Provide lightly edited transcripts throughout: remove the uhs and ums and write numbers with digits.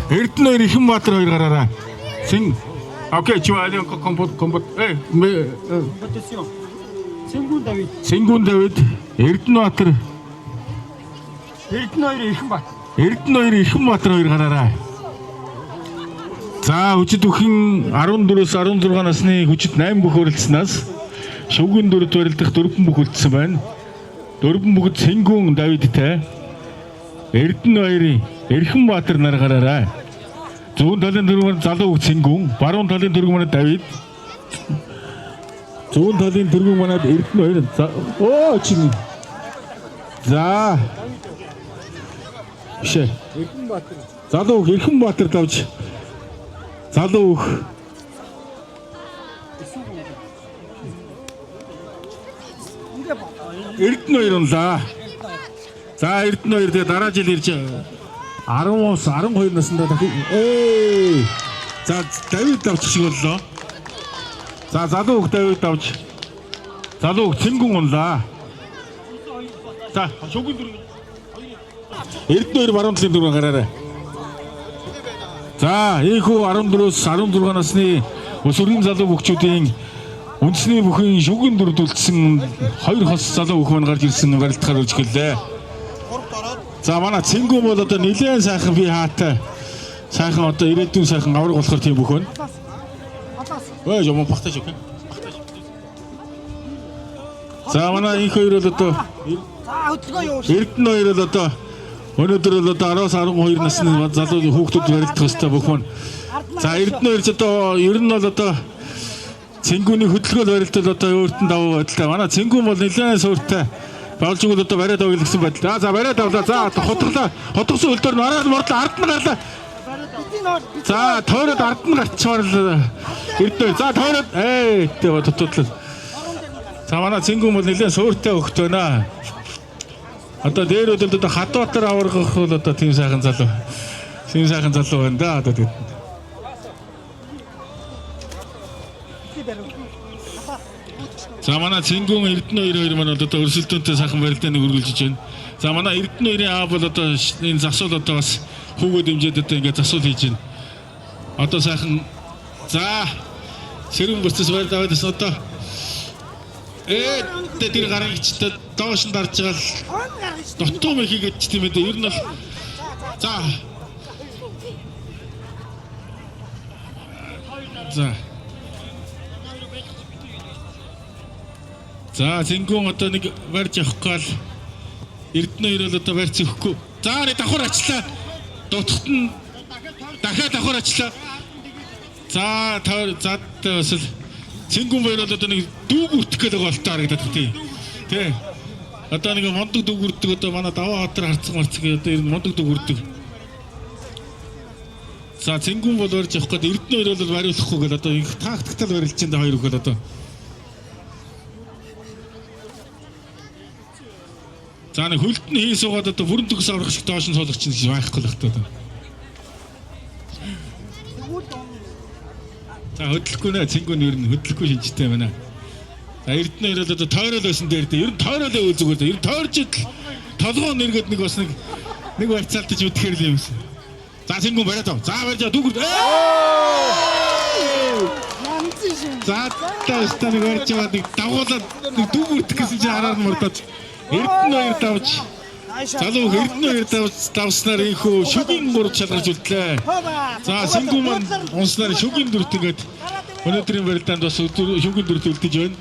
Эрдэнэ Эрхэнбаатар хоёр гараарай. Окей, чимээ компот. Компетицион. Сэнгүүн Давид, Эрдэнэбаатар. Эрдэнэ Эрхэнбаатар хоёр гараарай. За, хүчит бүхэн 14-өөс 16 насны хүчит 8 бүх өрөлдснаас шүгэн дөрөв барилдах 4 бүх үлдсэн байна. 4 бүгд Сэнгүүн Давидтай Эрдэнэ Эрхэнбаатар нар гараарай. Зүүн талын дөрвөн залуу хөх Сэнгүүн, баруун талын дөрвөн манай Давид. Зүүн талын дөрвөн манай Эрдэнэ чинь. За. Бишээ. Эрхэнбаатар. Залуу хөх Эрхэнбаатар давж. Залуу хөх Эрдэнэ за. За Эрдэнэ тэгээ дараа жил ирж 10-аас 12 наснда дахин за Давид давч шиг боллоо. За залуу хөх Давид давж. Залуу хөх Сэнгүүн унлаа. За шүгэн дөрөв. Эрдэнэ баруун талын дөрөв гараарай. За ийхүү 14-өөс 16 насны өсвөрийн залуу хөгчүүдийн үндэсний бүхэн шүгэн дөрвөлдсөн 2 хос залуу хөх мань гарч ирсэн барилдахаар үрж гэлээ. За манай Сэнгүүн бол одоо нэлээд сайхан би хаатай. Сайхан одоо ирээдүйн сайхан авраг болохоор тийм бүх байна. Ой юм багтаж өгөх. За манай их хоёр бол одоо Эрдэнэ хоёр бол одоо өнөөдөр бол одоо 10-аас 12 насны залуу хүүхдүүд барилдах ёстой бүх маань. За Эрдэнэ хоёр ч одоо ер нь бол одоо Сэнгүүний хөдөлгөөл барилдал одоо өөртөө давуу байдалтай. Манай Сэнгүүн бол нэлээд сууртай. Болж өгөл одоо бариад авъя гэсэн байдал. За бариад авлаа. За хотглоо. Хотгосон хөлдөр нь араад мордлоо ард нь гарлаа. За тойроод ард нь гарчмаар л Эрдэнэ. За тойроод тэгээ тутуудлаа. За манай Сэнгүүн бол нэлээд сууртай хөхт байна. Одоо дээр өдөлд одоо Хадбаатар аврагах бол одоо тийм сайхан залуу. Тийм сайхан залуу байна да одоо тэгээд. За манай Сэнгүүн Эрдэнэ хоёр маань одоо өрсөлдөөнтэй сайхан барилдааныг үргэлжлэж байна. За манай Эрдэнэ хоёрын аав бол одоо энэ засвал одоо бас хүүгөө дэмжиж одоо ингээд засвал хийж байна. Одоо сайхан за сэрүүн бүсэс барьд аваад бас одоо тэр гарагчтай доош нь дарж байгаа л дотоо мэхий гэж тийм ээ. Ер нь бол за Сэнгүүн одоо нэг барьж явах гал Эрдэнэ хоёр бол одоо барьж өгөхгүй. За нэг давхар ачлаа. Дутхад нь дахиад давхар ачлаа. За бас Сэнгүүн хоёр бол одоо нэг дүүг үртэх гээд байгаа болтой харагдаад тий. Тэ. Одоо нэг мондог дүүг үрдэг одоо манай даваа хотор харцсан марцсан одоо ер нь мондог дүүг үрдэг. За Сэнгүүн бол барьж явах гээд Эрдэнэ хоёр бол бариулахгүй гээд одоо их тактиктай барилж байгаа хоёр хөл одоо. За нэг хөлт нь хий суугаад одоо бүрэн төгс аврах шиг доош нь суулгах чинь байхгүй л хэвээр. За хөдлөхгүй нэ Сэнгүүн ер нь хөдлөхгүй шинжтэй байна. За Эрдэнэ хоёр л одоо тойрол байсан дээр ер нь тойролоо үйл зүгээр. Ер нь тойрж идэл толгоо нэргээд нэг бас нэг барьцаалтаж үтгэхэр л юм шиг. За Сэнгүүн бариад ав. За барьж дүүгэр. За таастаа нэг барьж аваад нэг дагуулаад нэг дүүгэртэх гэсэн чинь хараар мордоод Эрдэнэ хоёр давж. Залуу Эрдэнэ хоёр давснаар ийхүү шүгэн гурав шалгарч үлдлээ. За Сэнгүүн маань унснаар шүгэн дөрөвт ингээд өнөөдрийн барилдаанд бас шүгэн дөрөвт үлдэж байна.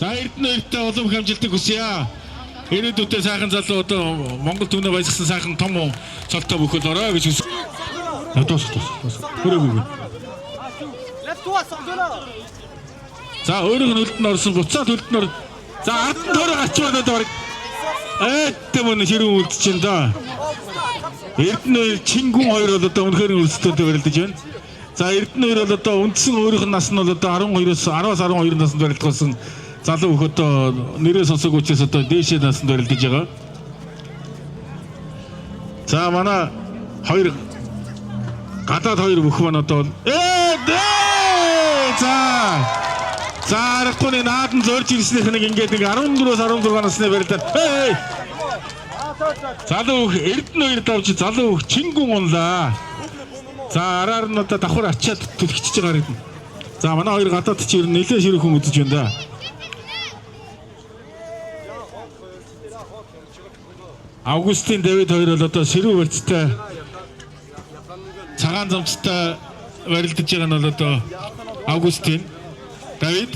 За Эрдэнэ хоёртай улам их амжилтыг хүсье. Ирээдүйдээ сайхан залуу одоо Монгол түүнээ баясгасан сайхан том цолтой бүхэл ороо гэж хүсэж. Хүрээгүй. За өөрөг нь хөлд нь орсон буцаад хөлд нь за ард нь төрө гарч байна одоо баг. Мөн хэрүүн үлдэж байна да. Эрдэнэ Чингүн хоёр бол одоо үнэхээр өрсөлдөөнтэй барилдаж байна. За Эрдэнэ хоёр бол одоо үндсэн өөрийнх нь нас нь бол одоо 10-аас 12 наснд барилдсан залуу хөх одоо нэрээ сонсог учраас одоо дээшээ наснд барилдаж байгаа. За манай хоёр гадаад хоёр бүх маань одоо за аргагүй наадан зорж ирснийх нэг ингээд нэг 14-өөс 16 насны барилдаад Залуу хөх Эрдэнэ 2 давж залуу хөх Чингүн унлаа. За араар нь одоо давхар ачаад түлхчихэж байгаа юм. За манай хоёр гадаад чи ер нь нэлээд ширүүх хүн үзэж байна да. Августин Давид хоёр бол одоо сэрүү барьцтай цагаан замцтай барилдаж байгаа нь бол одоо Августин Давид.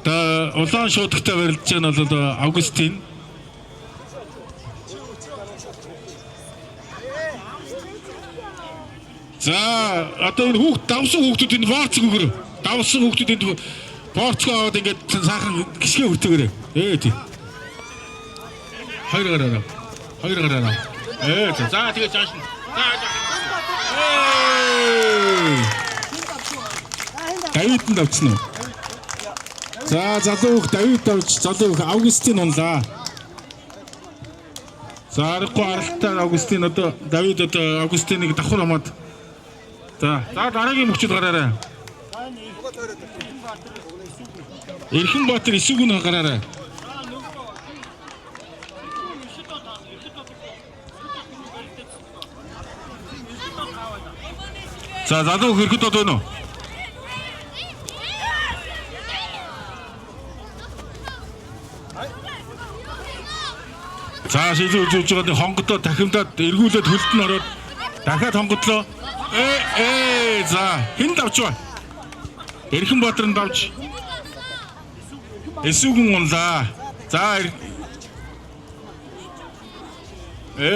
Та улаан шуудагтай барилдаж байгаа нь бол одоо Августин. За одоо энэ хүүхд давсан хүүхдүүд энэ борцог өгөр. Давсан хүүхдүүд энэ борцгоо аваад ингээд саахан гисгээ хүртээгээрэй. Тийм. Хоёр гараа. За тэгээ цааш нь. Давид нь давцсан уу? За залуу Давид давж залуу Августин унлаа. За аргагүй аралтай Августин одоо Давид одоо Августиныг давхар хамаад. За дараагийн мөчөд гараарай. Эрхэнбаатар Исүгүн гараарай. За залуу хэрхэд одоо байна уу? За шилжүүлж үзэж байгаа хонгодоо дахимдаад эргүүлээд хөлд нь ороод дахиад хонгодлоо. За хэн давж ба? Эрхэнбаатар нь давж. Исүгүн унлаа. За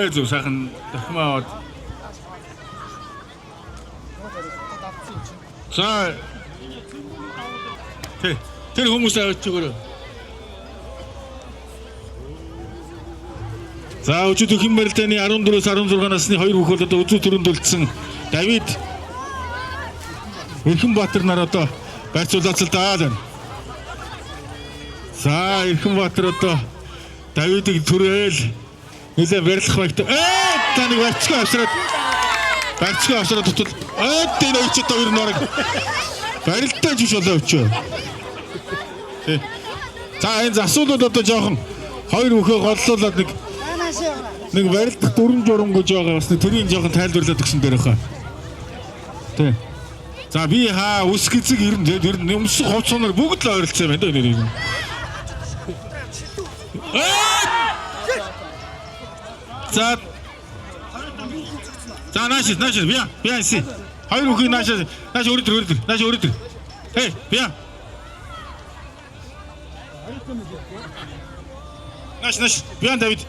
зөв сайхан дахимаад. За тэр хүмүүс авч өгөөрэй. За өчигдөр хэн барилдааны 14-өөс 16 насны хоёр хүүхэд одоо үзүү төрөнд үлдсэн Давид Эрхэнбаатар нар одоо байцуулацалдаад байна. За Эрхэнбаатар одоо Давидыг түрээл нэлээ барилах багт таны барьцгаа авсраад тутал энэ өчигд хоёр норог барилдаан жиш болоо өчөө. За энэ засуулууд одоо жоохон хоёр өөхөө голлуулаад нэг барилдах дүрэн журангуйж байгаа бас тэрийг жоохон тайлбарлаад өгсөн дээр хаа. Тэ. За би ус гизэг ер нь өмсөх хувцсанаар бүгд л ойролцсон байна да нэр. За нааш бия си. Хоёр үхий нааш өрөдөр. Бия. Нааш бия Давид.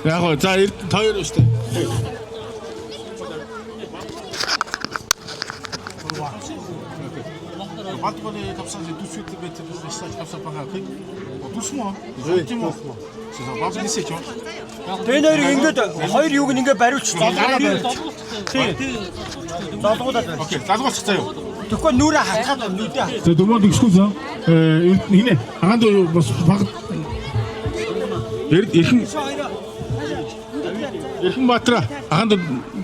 Яг гоо за Эрдэнэ хоёр шүү дээ. Батгоны тавсан дүсвэт бэт бэсэж тавсан байгаа. Дүсмөө. Тийм үү? Бабнисээ ч юм. Тэн хоёрыг ингээд хоёр юуг ингээд бариулчих. Тийм. Залгуулаад байна. Окей, залгуулчих заяа. Тэгэхгүй нүрэ хатгаад нүдээ. За дөрмөнд өгсгүй заа. Хинэ хаанд бас баг Эрхэнбаатар хаанд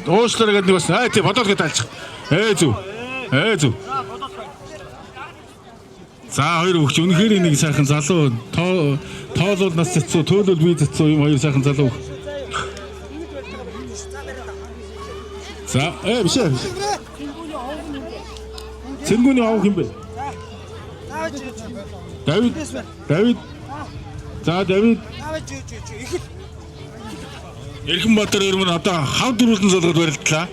уушлаар гэдэг нэг бас тийм бодоод гэж таалчих. Зөв. За хоёр өгч үнэхээр нэг сайхан залуу тоолол нас цэцүү төөлөл бие цэцүү юм хоёр сайхан залуу. За биш. Цэнгүүний аав хэм бэ? Давид. За Давид. Эрхэнбаатар өрмөн одоо хав дөрвөлтэн залгад барилдлаа.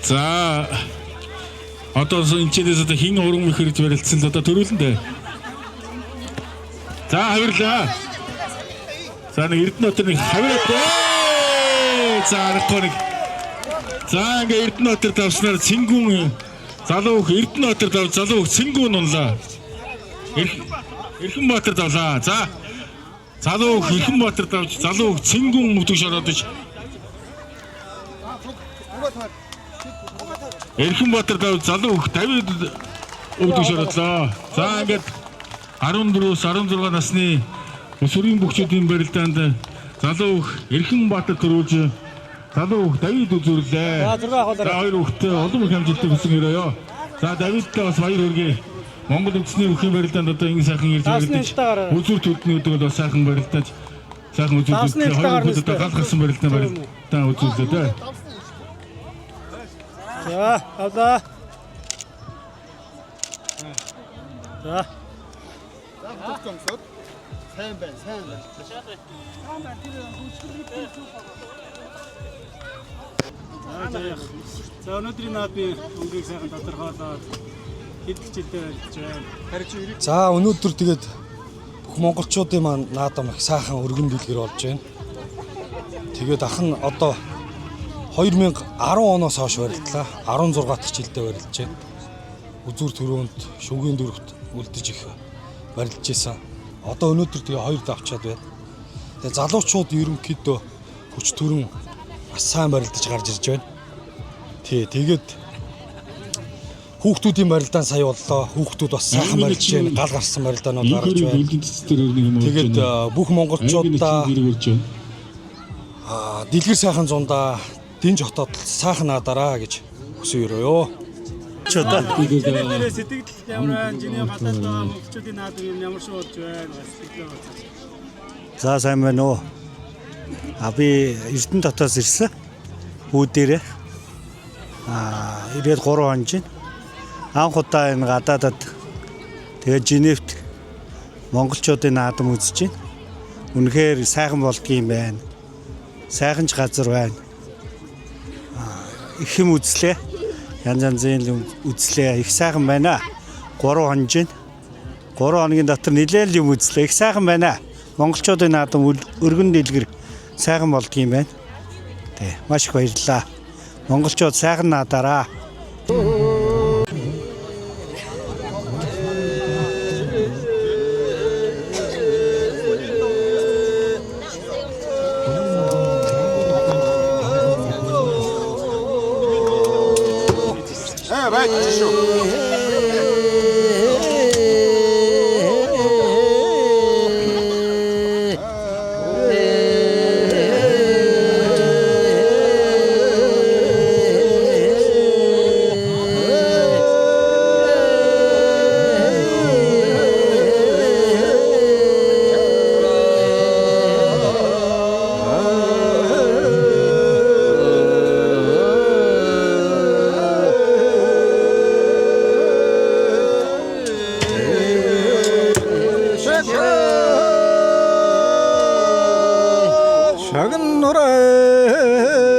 За одоо энэ чинээс одоо хин уран мөхөрж барилдсан л одоо төрүүлэндээ. За хавирлаа. За нэг Эрдэнэт нэг хавираад. За аргагүй нэг. За ингээ Эрдэнэт давснаар Цэнгүүн залуу Эрдэнэт давж залуу Цэнгүүн унлаа. Эрхэнбаатар давлаа. За залуу Эрхэнбаатар давж залуу Цэнгүүн мөвдөж ороод ич. Эрхэнбаатар давж залуу Давид өвдөж ородлоо. За ингээд 14-өөс 16 насны сүрийн бүхчүүдийн барилдаанд залуу Эрхэнбаатар төрүүлж залуу Давид үзүүллээ. За хоёр хүүхдээ олон их амжилттай хүсэн өрөөё. За Давидтай бас баяр хүргэе. Монгол үндэсний өвхийн барилдаанд одоо ингэ сайхан ирж барилдаж үзүүр төлөвний өдөд бас сайхан барилдаж сайхан үзүүлэлт хоёр өдөрт гал гарсан барилдаа барилдаа үзүүлээ дээ. За авлаа. За. Сайн байна, сайн байна. За өнөөдрийн наадмын өнгийг сайхан тодорхойлоод хэдэн жилдээ барилдаж байна. За өнөөдөр тэгээд бүх монголчуудын маань наадам их сайхан өргөн дэлгэр болж байна. Тэгээд ахын одоо 2010 оноос хойш барилдлаа. 16 дахь жилдээ барилж байна. Үзүүр төрөнд шүгээн дөрөвт үлдэж их барилж исэн. Одоо өнөөдөр тэгээ 2 давчаад байна. Тэгээ залуучууд ерөнхийдөө хүч төрөн бас сайн барилдаж гарч ирж байна. Тэгээд хүүхдүүдийн барилдаан сая боллоо. Хүүхдүүд бас сайхан барилж байна. Гал гарсан барилдаанууд гарч байна. Тэгээд бүх монголчуудаа дэлгэр сайхан зундаа дэнж хотод сайхан наадараа гэж хүсэё. Сэтгэлдээ сэтгэл ямар байна? Жиний гадаад байгаа монголчуудын наадам юм ямар шиг болж байна? Сэтгэлээ бодсон. За сайн байна уу? Би Эрдэнэ дотоос ирсэн. Үүдээрээ. Ирээд 3 он чинь. Анх удаа энэ гадаадад тэгээд Женевт монголчуудын наадам үзэж байна. Үнэхээр сайхан болдгийм байна. Сайхан ч газар байна. Их юм үзлээ. Янз янзын үзлээ. Их сайхан байна. 3 он чинь. 3 хоногийн дотор нэлээд юм үзлээ. Их сайхан байна. Монголчуудын наадам өргөн дэлгэр сайхан болдгийм байна. Тэ маш их баярлалаа. Монголчууд сайхан наадараа. 작은 노래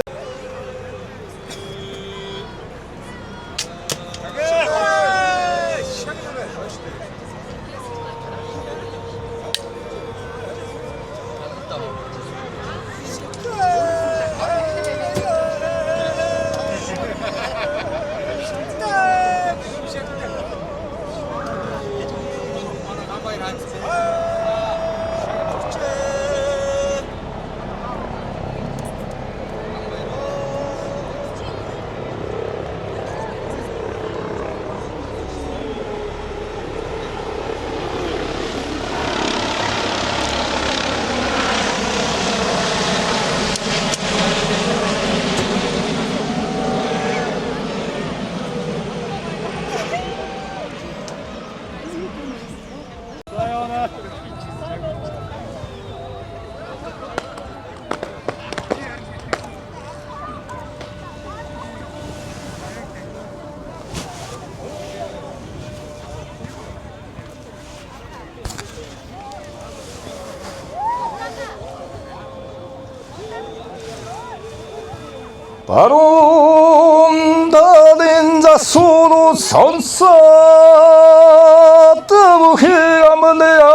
바람다린 자수로 선사 뜨부히 아물래야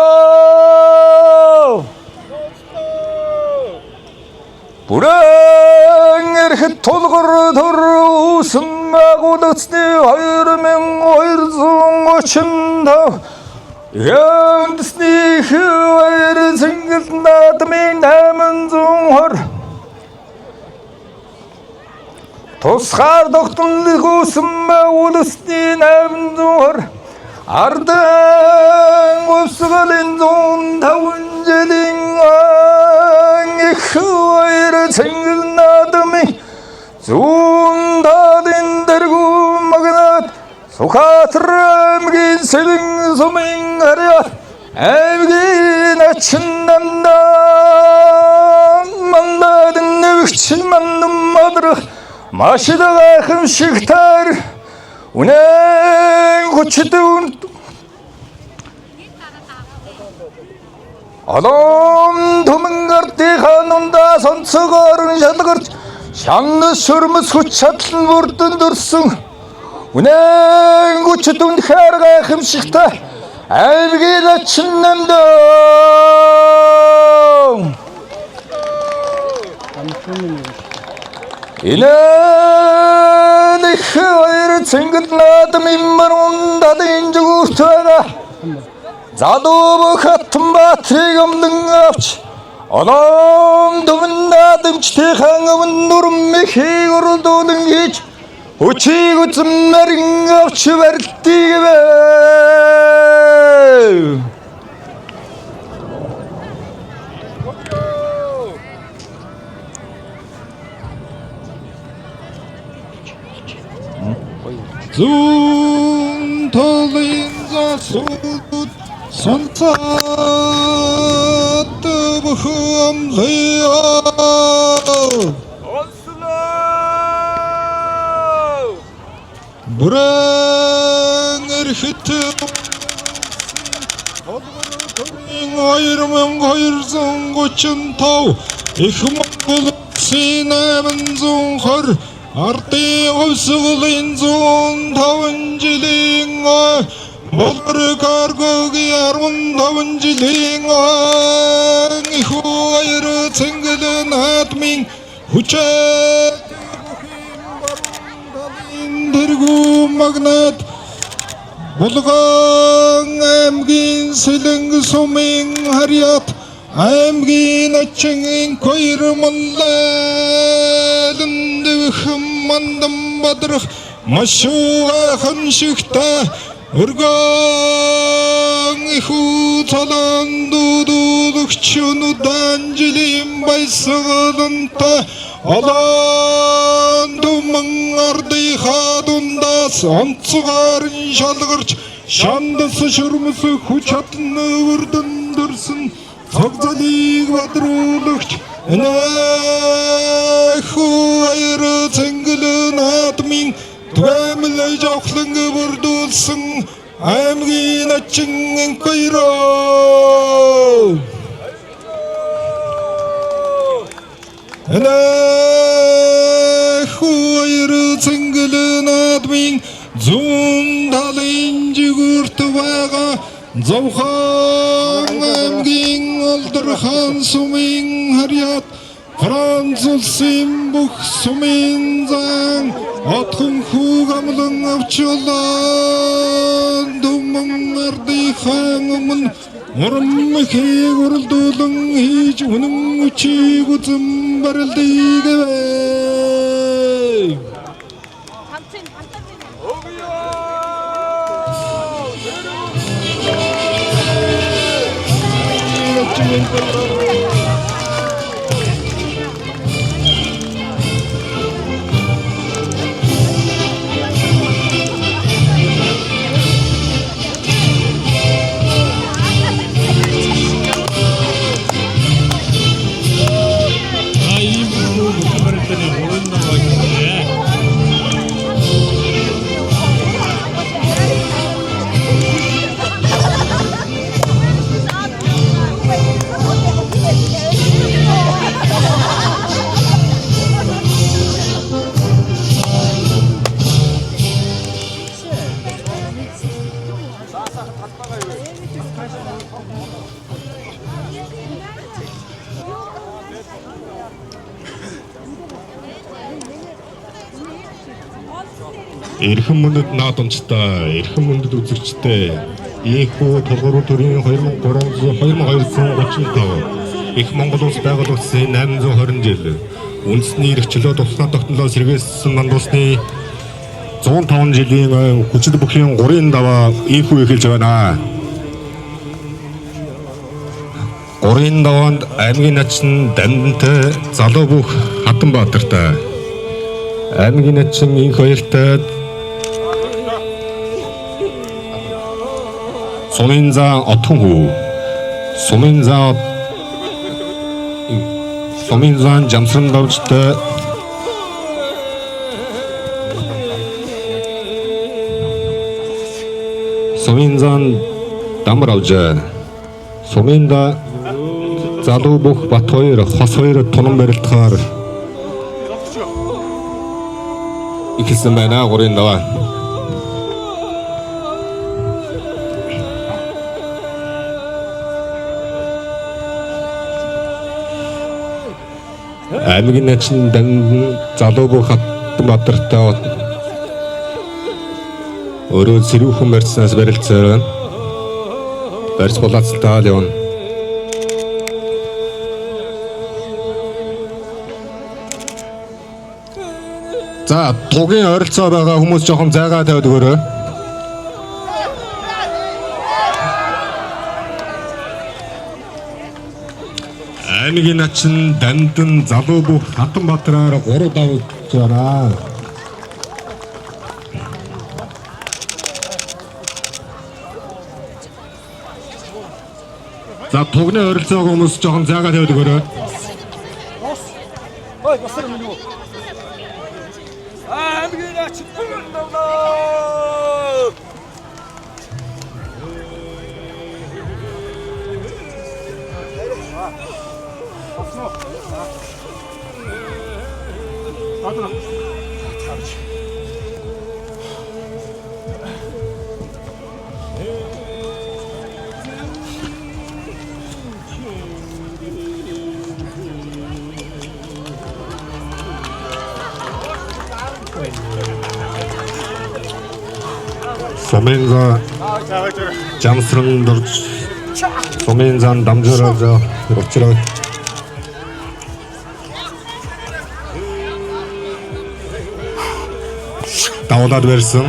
불행을 돌거르 웃음하고 득스니 하이르맹 하이르송 오친다 연드스니 흐와이르 생겼나드미 남은 종헐 Тусгаар тогтнолыг үсмэ үлсний намдуур ардан усгалын зүүн таван жилийн их хоёр цэнгэл наадмын зүүн талын дэргүү магнат сухатрам аймгийн сэлэн сумын харьяа аймгийн ачин намдан манладын нэвгчин мандам мадрах машид гайхамшигтар үнэн хүчдүүн алом түмэнгарти ханунда сонцогорн шалгарч шаннас сүрмэс хүч чадлан бүрдэн дурсан үнэн хүчдүүн хэр гайхамшигтар аймгийн ачин намдан Inaan их хоёр цэнгэл наадам иммэрун дадын зүгүүртвэга задуу хатан баатрыг амдан авч олом дүмэн наадамчтайхан өвн нүрм мэхийг уралдуулан хийж хүчийг үзмэрэн авч барилтыгэвэ Зүүн толын засууд сонцоод бөхөмлөө бүрэн эрхэт 2235 их Монгол улсын 820 Ардын хувьсгалын 105 жилийн Болгор каргогийн 15 жилийн их хоёр цэнгэл наадмын хүчээ дэргүү магнат Болгон аймгийн сэлэн сумын харьяат аймгийн ачин хоёр манлайлан дэвхэм мандам бадрах машууга ханшигта өргөн ихүү цалан дуудуулагчнудан жилийн баясгаланта алан думан ардынхаа дундаас онцгойрон шалгарч шандас шүрмэс хүч чадан өрдөн дөрсөн цогцолыг бадруулагч хоёр цэнгэл наадмын түгээмэл жавхлан бүрдүүлсэн аймгийн ачин хоёроо хоёр цэнгэл наадмын зүүн талын жигүүрт байгаа Зовхон аймгийн Олдорхан сумын харьяат Франц улсын бүх сумын зан отхон хүүг амлан авчлаа думан ардынхан өмнө урам мэхийг уралдуулан хийж үнэн үчиг үзэн барилдыгэвэ Эрхэм мөндөд наадамчтай, эрхэм мөндөд үзэгчтэй ийхүү толгоруу төрийн 2235 их Монгол улс байгуулагдсан 820 жил үндэсний эрх чөлөө тусгай тогтнолоо сэргээсэн манд улсны 105 жилийн хүчит бүхийн 3-ын даваа ийхүү эхэлж байна. 3-ын даваанд аймгийн ачин Дандантай залуу бүх Хатанбаатартай аймгийн ачин их хоёртай Сумынзаа отхон хүү. Сумынзаан жамсран давжтай Сумынзаан дамар авжээ. Сумында залуу бүх бат хоёр хос хоёр тунан барилдахаар ихсэн байна гурийн даваа. Аймгийн начин данд залуу бүх Хатанбаатартай өөрөө сэрүүхэн барьснаас барилцсан. Барьц болоцтой явна. За тугийн ойролцоо байгаа хүмүүс жоохон зайгаа тавьд өгөөрэй. Аймгийн начин дандан залуу бүх Хатанбаатараар 3 давж байна. За тугны ойролцоог хүмүүс жоохон зайгаа тавьд өгөөрэй. Ой, босор минь юу? Аймгийн начин давнаа. Сумынзаа жамсран дурж Сумынзаан дамжуулаад уучраа. Давуулаад барьсан.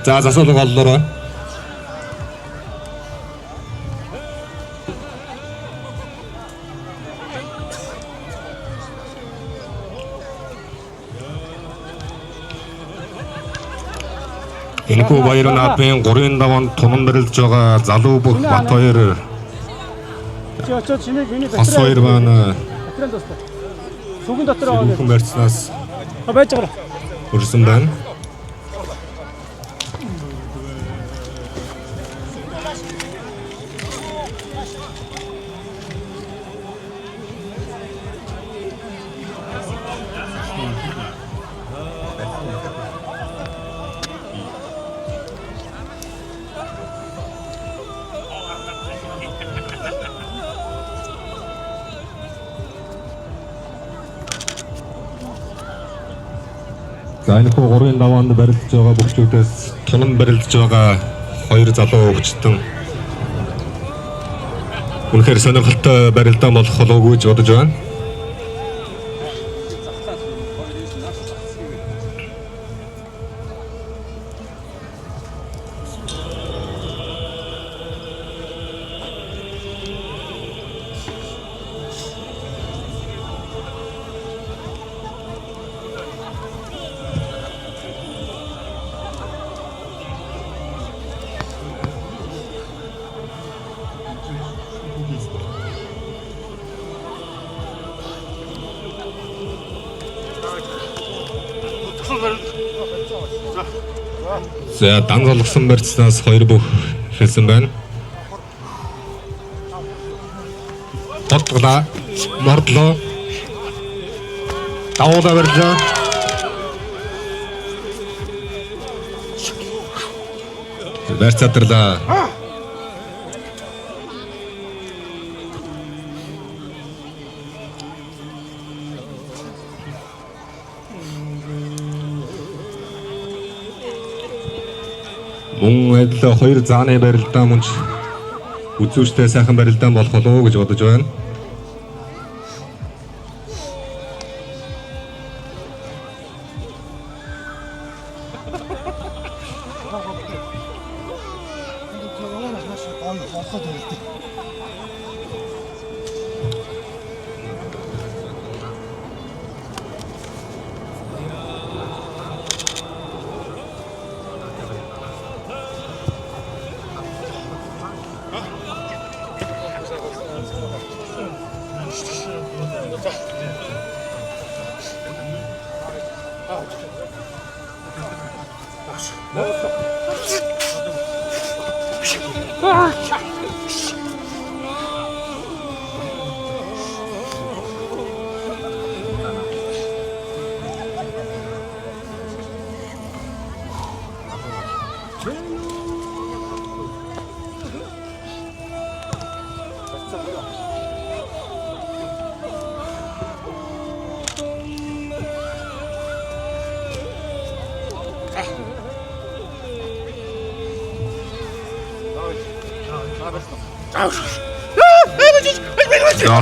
За засуулга оллороо. Энэхүү баярын наадмын 3-ын даваанд тунан барилж байгаа залуу бүх бат хоёр хос хоёр байна. Сүгэн дотор Сэрүүхэн барьцнаас байж байгаа. өрсөн байна. За энэхүү 3-ын даваанд барилдж байгаа бүгчүүдээс тунан барилдж байгаа 2 залуу хөгчтөн үнэхээр сонирхолтой барилдаан болох болов уу гэж бодож байна. За дан залгсан барьцнаас 2 бүх хэлсэн байна. Тотлоо, мордлоо. Давуулаа барьжаа. Барьцаатрлаа. Мөн адил 2 зааны барилдаан мөнч үзүүштэй сайхан барилдаан болох болов уу гэж бодож байна. За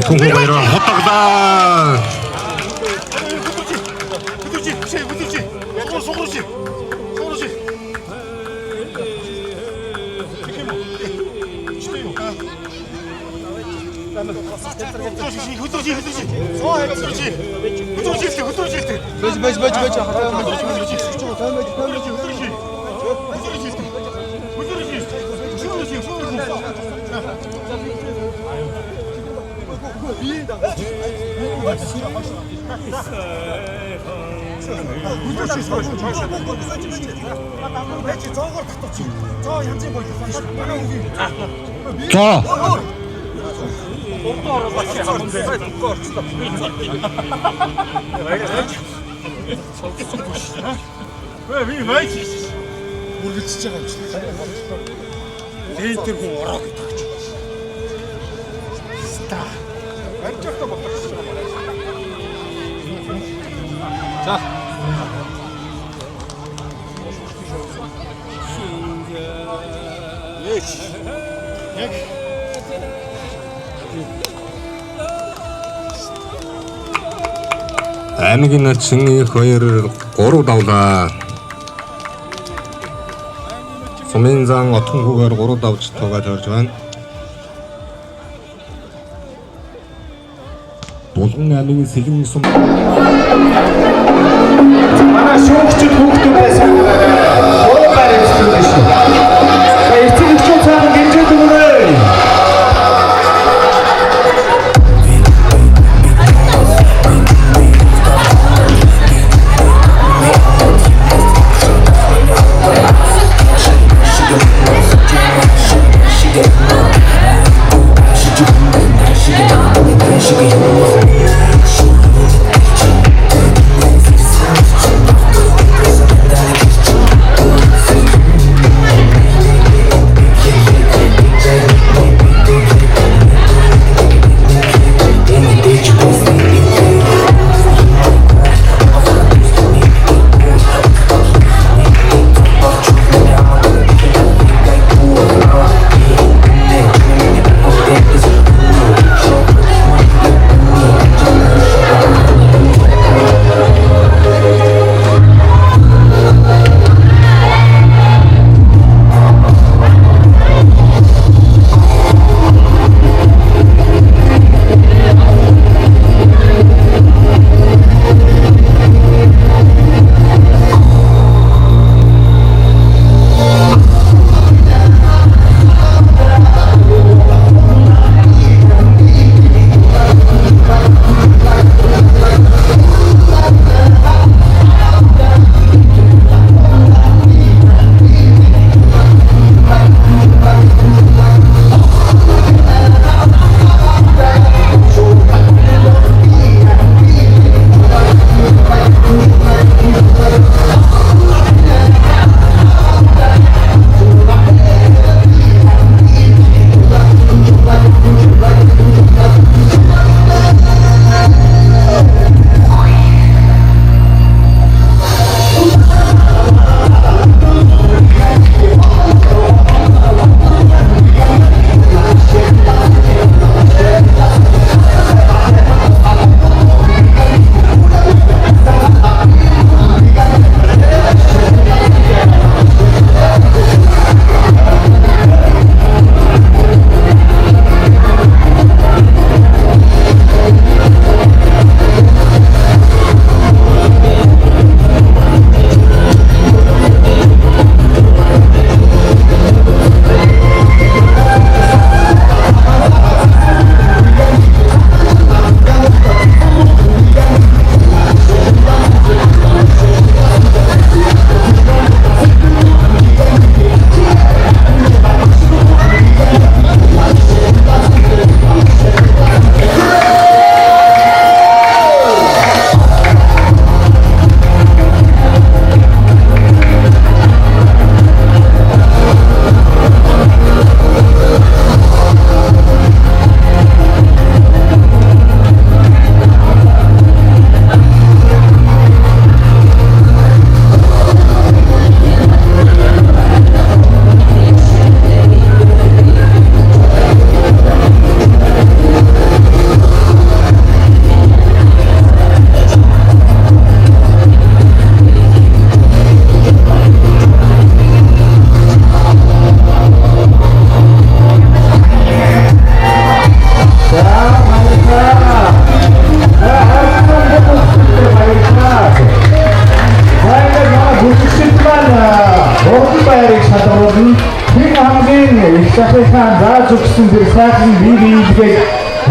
Түнхүү баяраа хотоглаа. За. Үргэлжлэж байгаа юм шиг. Тэгээд тэр хүн ороо гэдэг гэж. За. Аймгийн начин их 2-3 давлаа. Сумын зан Отонхүүгээр 3 давж тугааж орж байна. Булган аймгийн Сэлэн сум Манай шүүгчд хүүхдүүд байсан. Хоо баримтсан байна шүү. Эцэг эхчүүд цаана гинжээд өгнө. Захиргаан зааж өгсөн тэр сайхан бие биеийг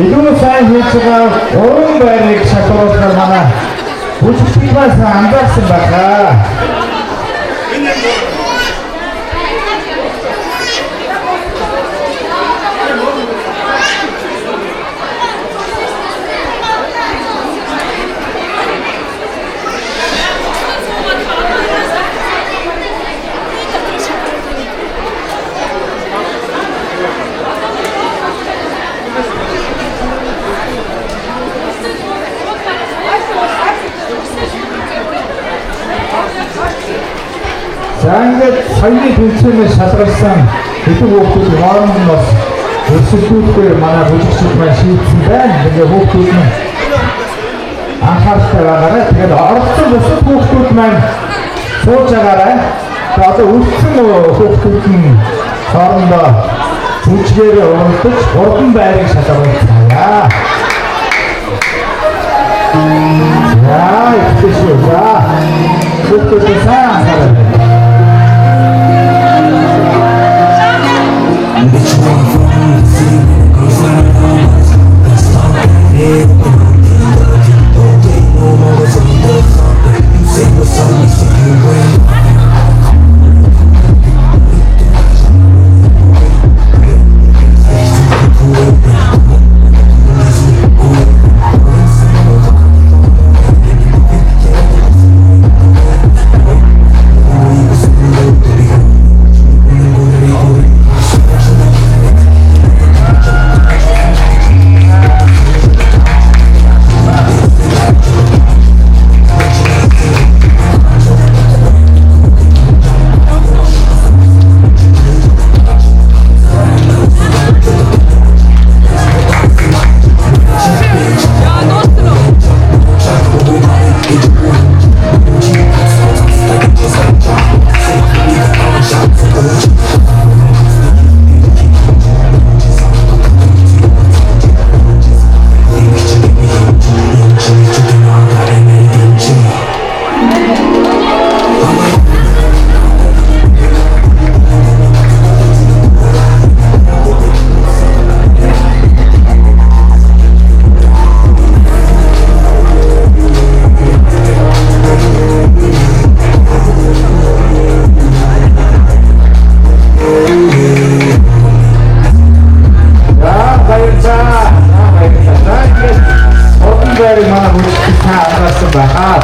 илүү сайн хийж байгаа уран байрыг шалгуулсан манай бүжигчдээс анзаарсан байна. За ингээд саяны төвчнөөс шалгарсан хэдэн хүүхдүүд хооронд нь бас өрсөлдүүлэхээр манай бүжигчид маань шийдсэн байна. Тэгээ хүүхдүүд нь анхааралтай байгаарай. Тэгээд оролцсон бусад хүүхдүүд маань сууж байгаарай. Тэгээд одоо үлдсэн хүүхдүүд нь хоорондоо бүжгээр уралдаж урдан байрыг шалгуулцгаая. За ихтэйшээ. За хүүхдүүд сайн анхаарай.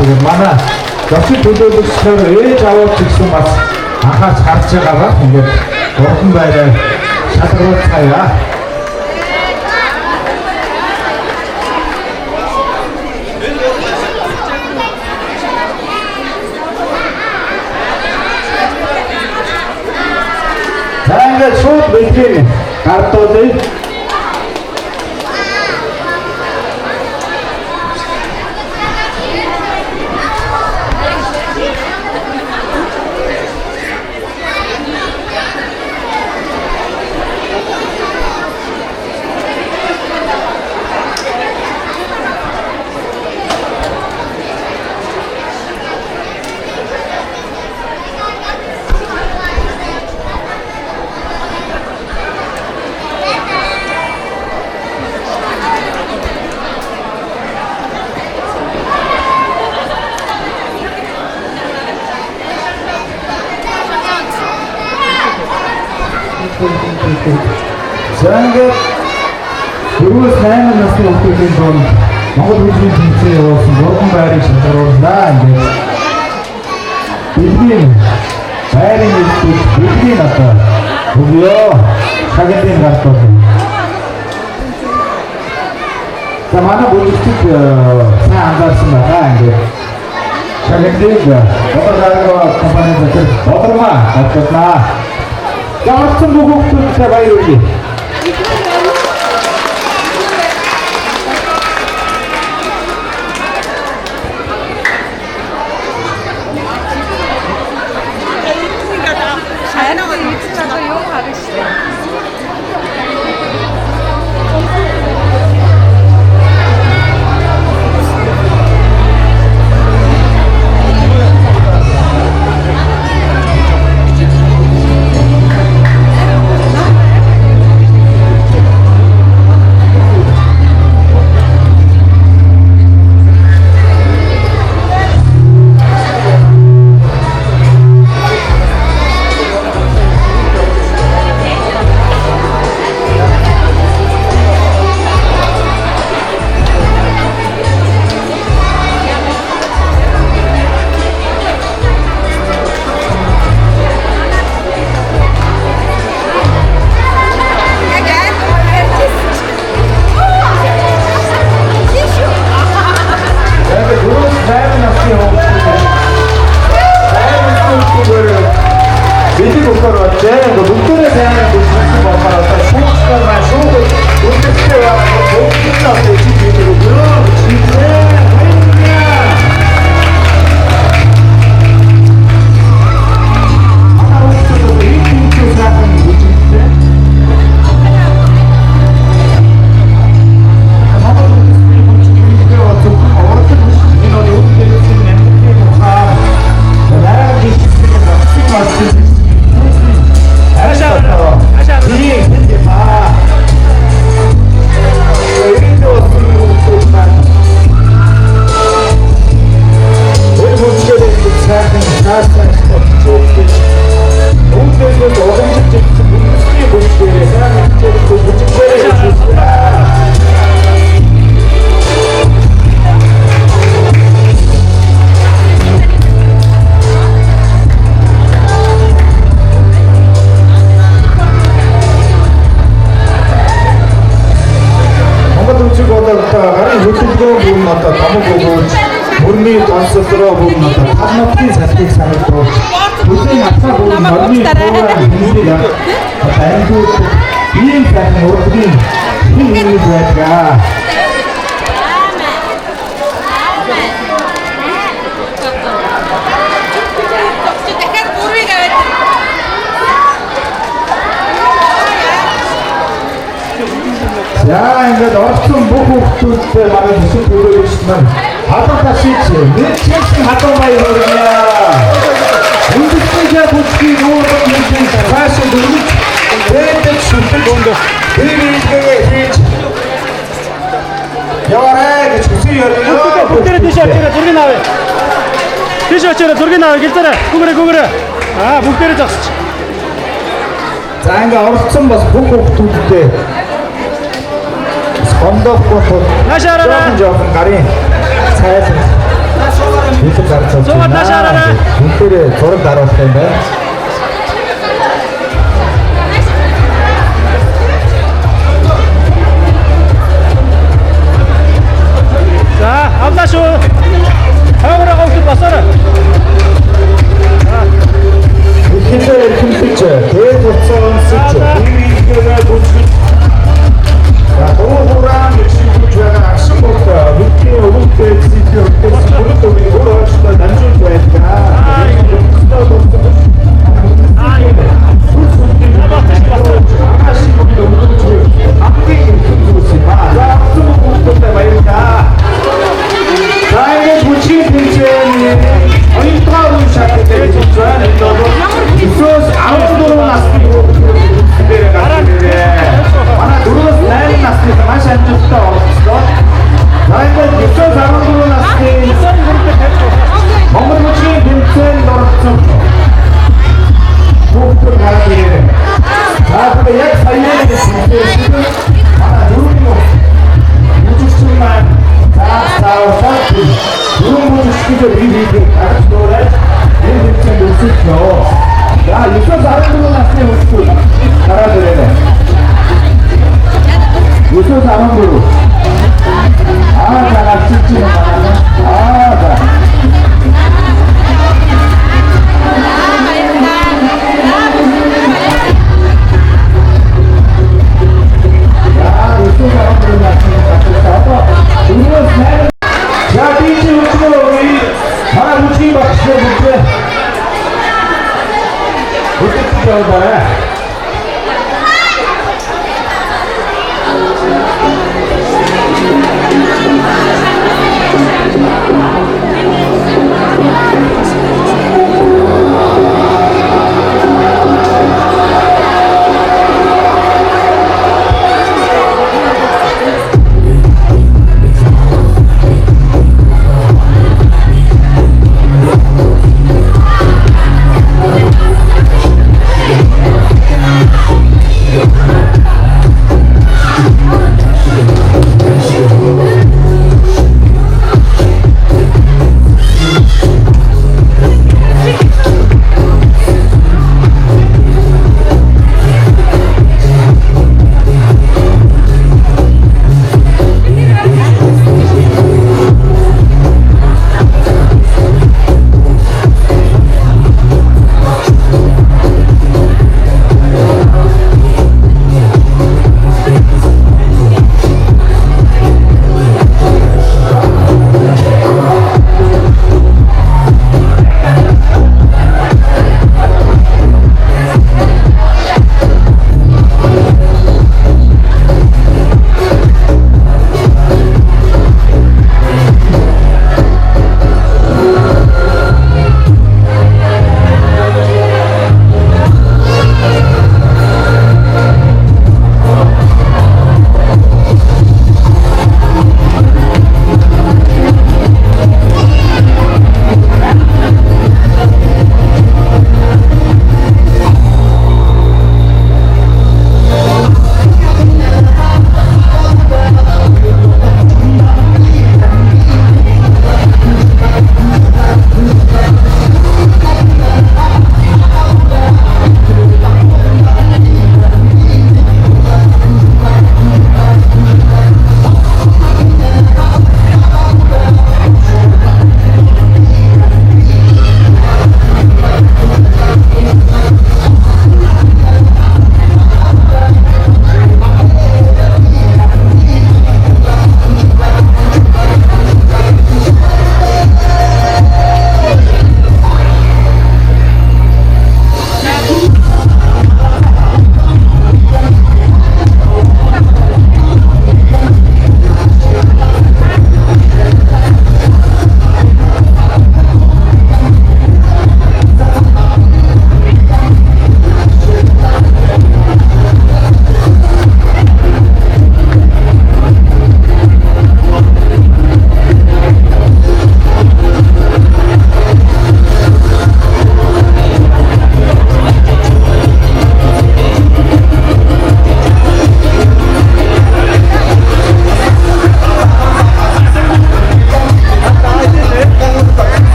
Тэгээд манай зочид төлөөлөгчдөө ээж аваад гэсэн бас анхаарч харж байгаагаа ингээд уран байраа шалгуулцгаая. За ингээд шууд бэлтгэн гардуулъя. За ингээд 4-8 насны хүүхдийн донд Монгол хэлний тэмцээн явуулсан уран байрыг шалгарууллаа. Ингээд бидний байрын хэлбэр бидний одоо өгөө цагийн гартууд. За манай бүжигчид сайн анзаарсан байгаа. Ингээд цагийн бодлого компани дээр бодлого татнаа. Яарсан бүгд баяр хүргэе. Сонсогдроо бүгд одоо талмуудын салхийг санагдуулж бүлийн атгаа бүгд модны програм хийлээ. Баянгууд ийм сайхан урдгийн хин хийж байдаг. За ингээд орсон бүх хүмүүстэй манай төсөв төлөөлөгч маань хадгалж шийдэж нэг чигсэн хадгалж баяр хүргэнэ. Үндсээ бүхий нүүрд нэгэн фашн дөрвөж дэвэж шүтэж дэрийгээ хийж яваарай гэж хүсье ёо. Бүгдээрээ тийш очироо зургийг авъя. Тийш очироо зургийг авъя гэлзээрээ. Гүгэрээ. Бүгдээрээ зогсож. За ингээд орсон бас бүх хүмүүстэй Ондохгүй Нашаараа. жоохон гарын цайд хийх гарч байна. Зураг нашаараа. Бүгдээрээ зураг даруулсан юм байна. За, авлаа шүү. Хавраа гомд басараа. Ихэнхдээ эрхэмлэж, тэгээд уцаа өмсөж, биеийнхээ бүжгэж Ууран шийдэж байгаа агшин бот бүхний өвөлтэй зүйтэй бүрд өгөх өөрчлөлт дамжуулж байдаг.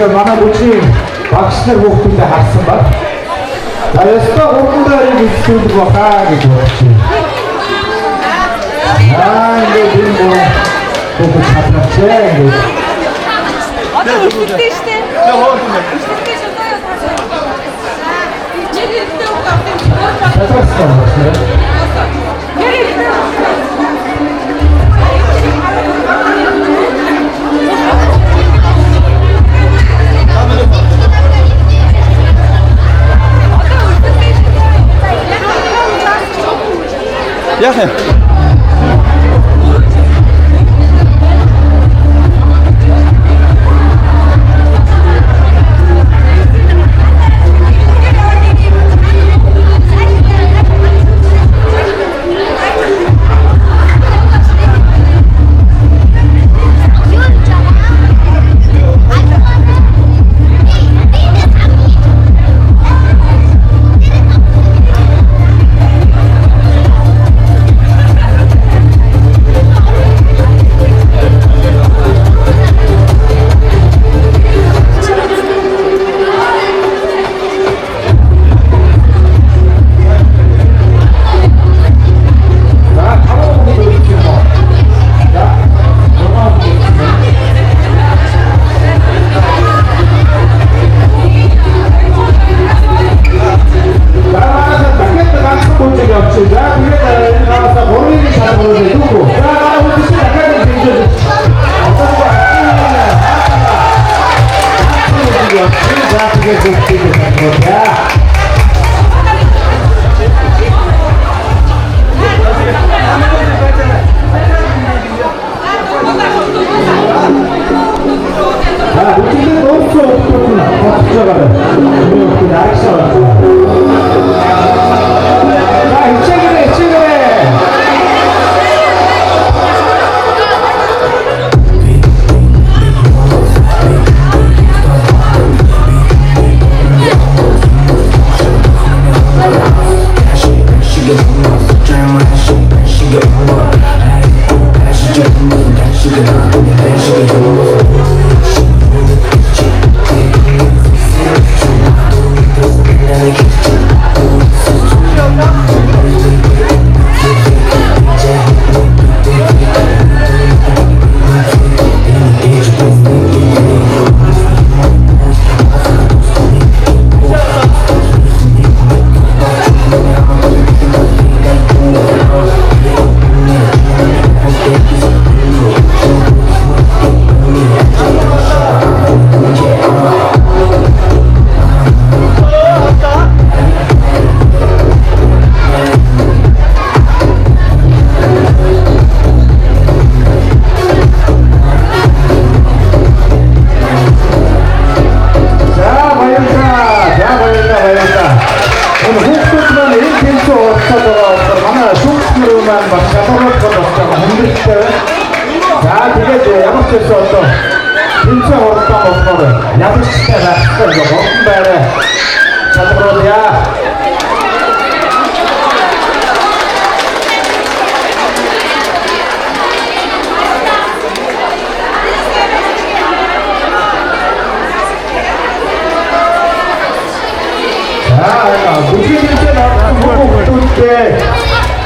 тэгэхээр манай бүжгийн багш нар хүүхдүүдэд харсан баг. За ястаа уран байрыг эзлүүлэх бахаа гэж бодож байна. Ингээд энэ бүгд хатгацээ ингээд. Одоо үлдээ штэ. Яах вэ?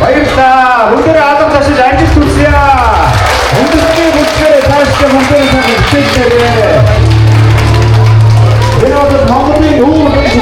Баярлалаа. Өндөр алам ташиж ажил түлсье. Өндөрлөгийн бүлгээр цаашдаа бүлгээр сайн хичээлээрээ. Энэ бол Монголын өвөр гэж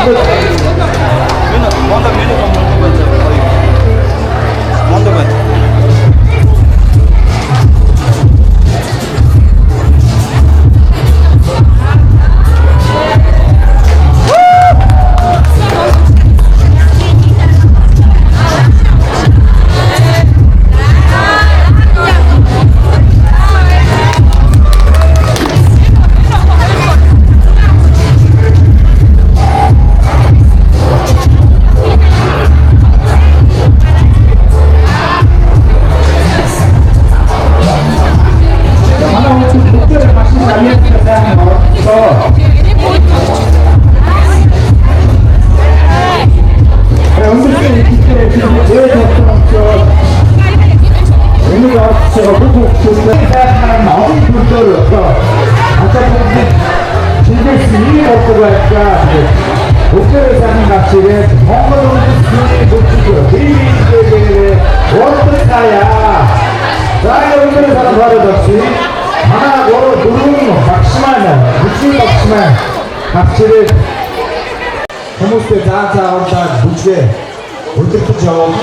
나야. 자, 이제 오늘의 사람 바로 역시 하나, дөрвөн багш маань, бүжгийн багш маань гарч ирээд хүмүүстэй заавал бүжгээ өдөртөж явуулна.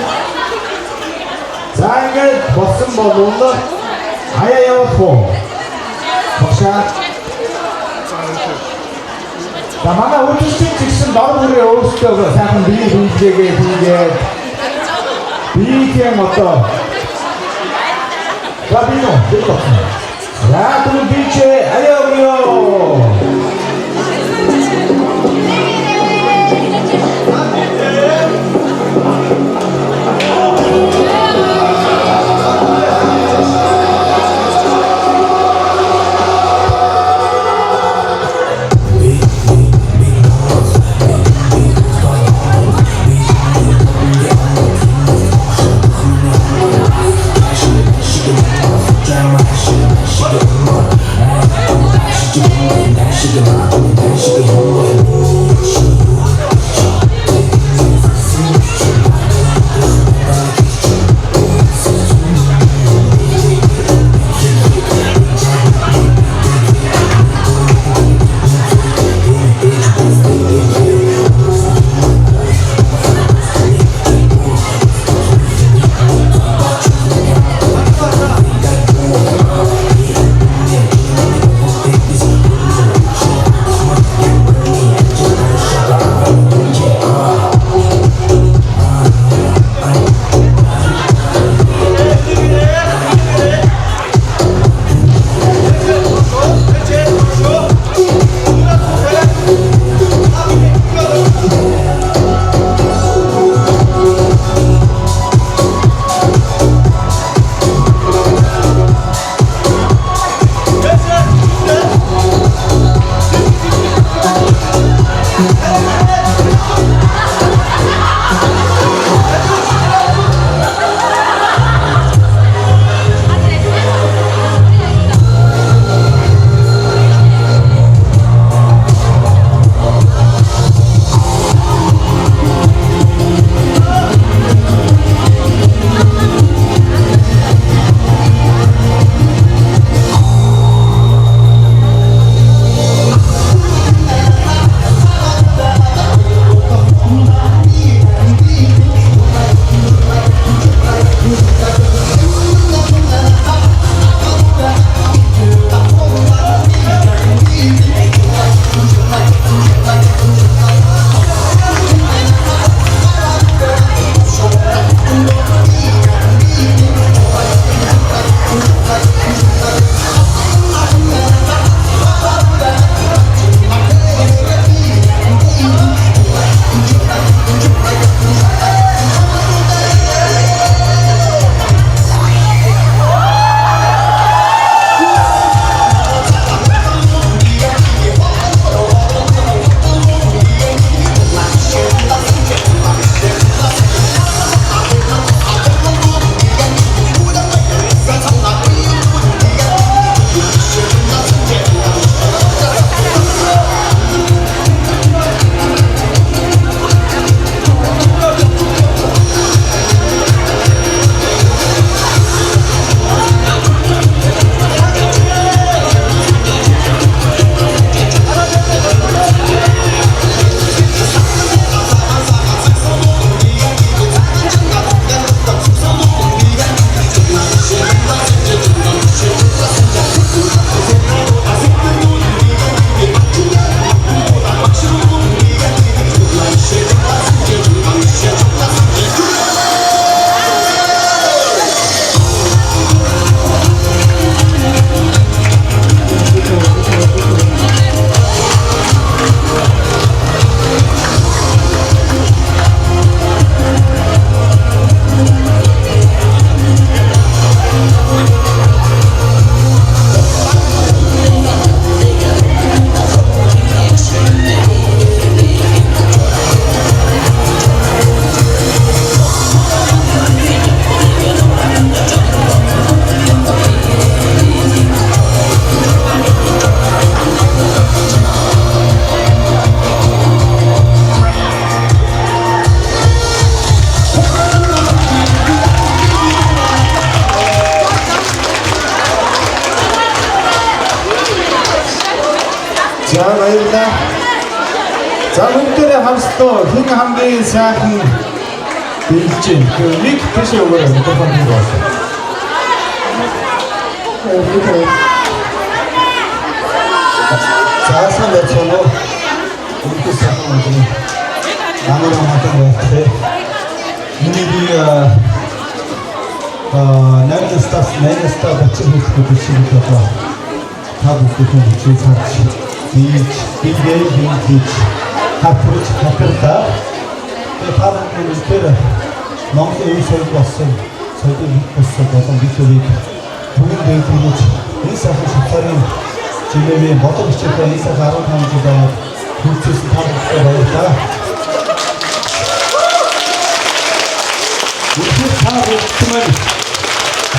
За, ингээд болсон бол аяа явах уу? багшаа. За, манай үйлчлэгч гэсэн дор бүрээ өөрсдөө сайхан бие хийлгээгээ хийгээд биеийн одоо Rabino, dito. Ya, tumibiche, ayaw niyo. She За баярлалаа. За бүгдээрээ хамсдоо хэн хамгийн сайхан бэлж чинь. Нэг тийш өгөөрэй микрофон дээр. За санаа Үгүй сайхан юм. Намайг хамаатай байхтай. Миний би найрстас бацсан хэлэхгүй биш одоо. Та бүхэн чи цаач. Би хатарта. Та бүхэн Монголын үе сорилт болсон. Сорилт болсон болон биднийг бүгд дэвтэрч энэ сайхан шатарын чимээний бодол бичээтэй энэ сайхан 15 жил байгаад хүчээс та бүхэн баярлалаа. Үгүй та бүхэн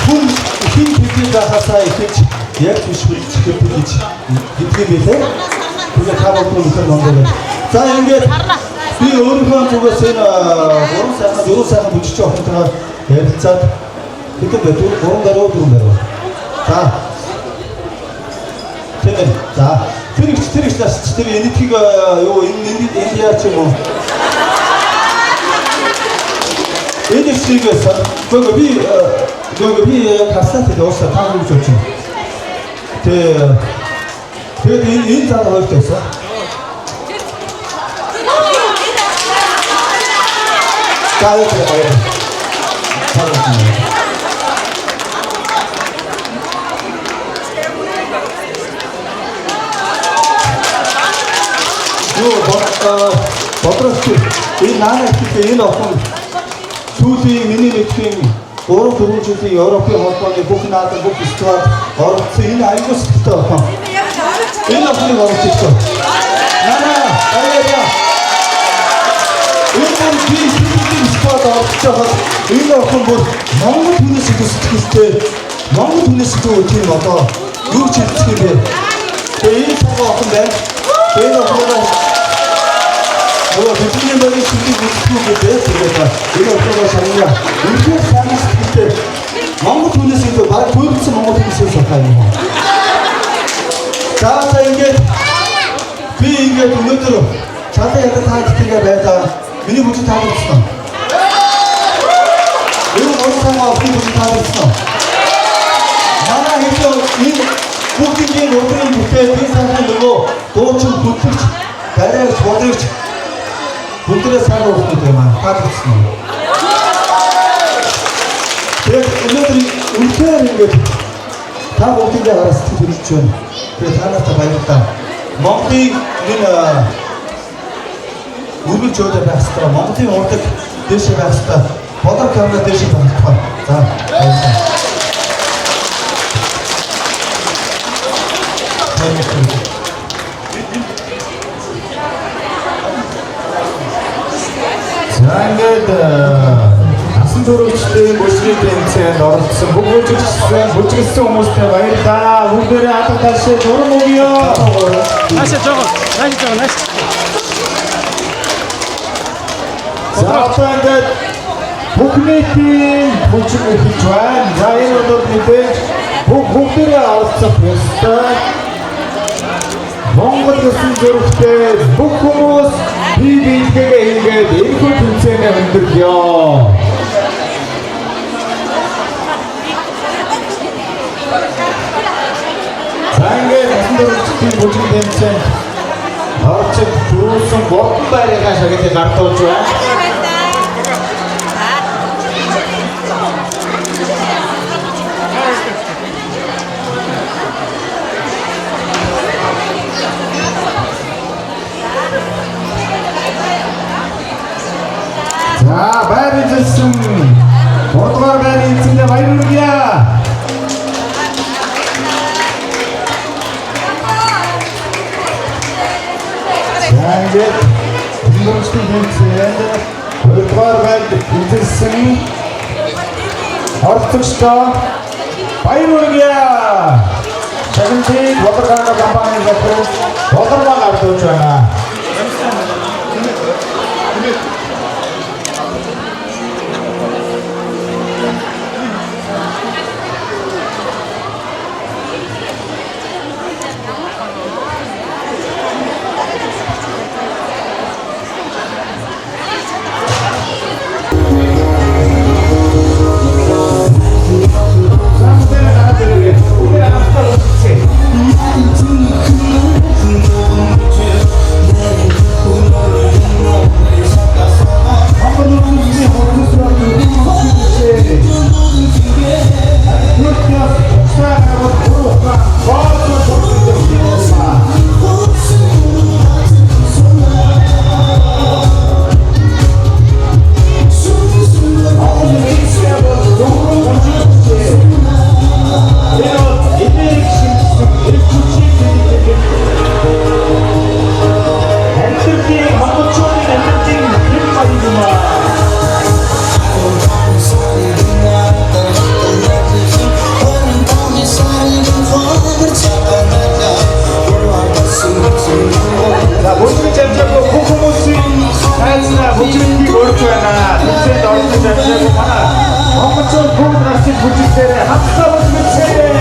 хүн хин хэлээ байхасаа ихэж яг түшгэлцэх гэж гэдгийг хэлээ. Тэгээд та бүхэн номдоо. За ингээд би өөрийнхөө зүгээс энэ 4 сайхан бүжигч охинтойгоо ярилцаад хэдэн бэ? 3 гаруй. За. Тэгээд за тэр их нас тэр энэтхийг юу энэ яач юм уу? Энэ ихсгээс би хасаад дуусаа таа гэж бодчих. Тэгээд энэ цаад хоёртойсоо. Каалт баяр. Бодросч энэ наана ихтэй энэ охин сүүлийн миний мэдхийн 3-4 жилийн Европын холбооны бүх наадам бүх фестивал оролцсон энэ аюул сэтгэлтэй охин. Энэ охиныг оролцсон. Наана баярлалаа. Энэ би сүүлийн спорт оролцоход энэ охин бүр Монгол хүнээс сэтгэлтэй Монгол хүнээс тийм одоо юу ч хэлэх юм бэ. Тэгээ энэ цаг охин байна. Энэ охин бидний 머리 신경 쓰고 그래서 이거 어떤 상이야. 이렇게 사는 스킬때 망고 돈에서도 말 보여서 망고 돈에서 살아요. 자, 이게 이게 돈으로 자세히 다 지키게 되다. 미니 부지 다 됐어. 이거 어디 상황 없이 부지 다 됐어. 나나 해서 이 부킹이 노트는 부패 비슷한 걸로 도청 부팅 다른 소들 분들의 사고 없기 때문에 빠졌습니다. 오늘들이 울트라는 게다 모든 게 알아서 듣죠. 그래서 하나 더 봐야겠다. 멍띠는 우리 조대 봤다. 멍띠 어떻게 대시 봤다. 어떻게 하면 대시 봤다. 자, 자, 학생들이 모시게 된 너로서 모치겠어 모습에 말이다. 우리들의 아까 다시 돌아오기요. 다시 저거. 자, 어떤 북미팀 모치기 좋아한 자연어들인데 북들의 아우서 베스트 몽골 교수님 졸업 때 북코모스 비비케게 인게 네이클 분체에 흔들려 장게 학생들을 지킨 모치기 댐체 어째 두손 못 발에가 저기 때 갔다 오죠. 자, 바이를 줬음. 포르투갈 바이를 있습니다. 바이르기야. 자, 이제 운동시킨 벤치에 포르투갈 바이를 있었음. 어떻게 바이르기야. 최근치 워터가가 간판에 잡고 워터만 가르쳐 주잖아. үзүүлээрэй. Хамтдаа үзүүлээрэй.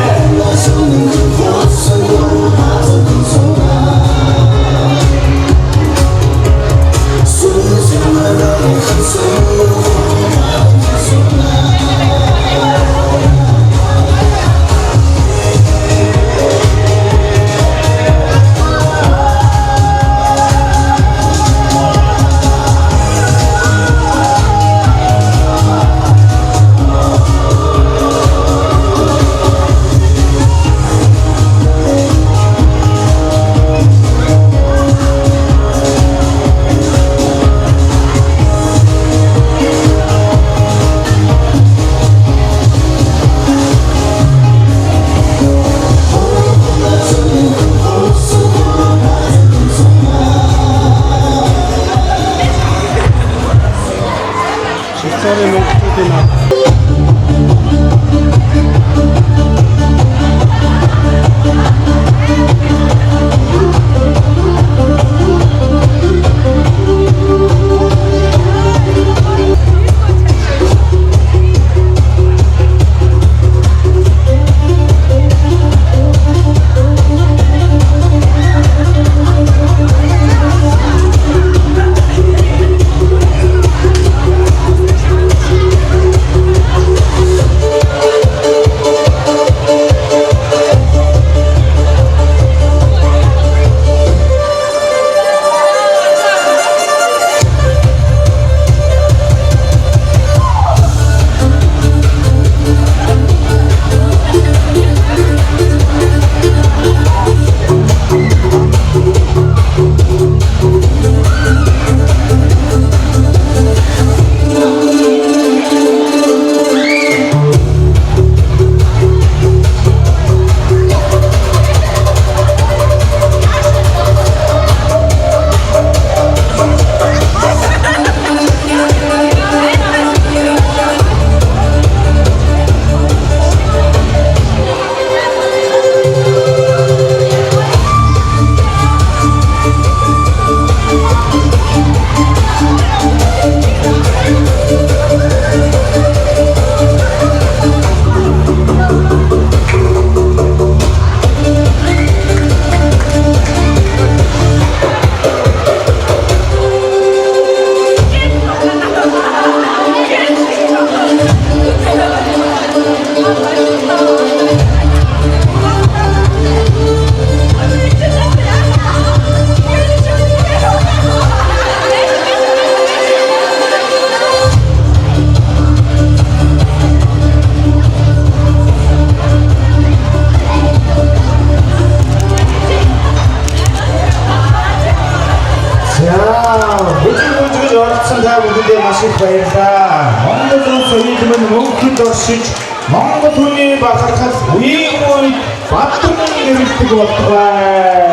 Монгол улс уйлмын мөнхөд оршиж Монгол хүний бахархал үеийн үед баттан нэрэлдэг болтугай.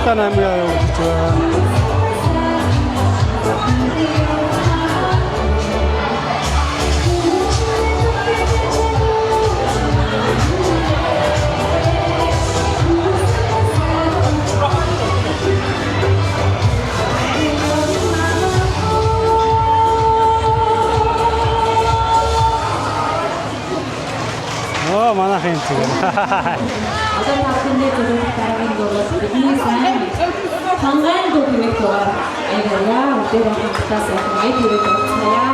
Баярлалаа намайг явуулж байна. Манайхан тийм. Одоо тахны зөвхөн дараагийн дугаас бидний сайн хангаан дүүрэг дугаар аягаа өдөр хамтдаа сайхан аяд дүүрэг дуусгая.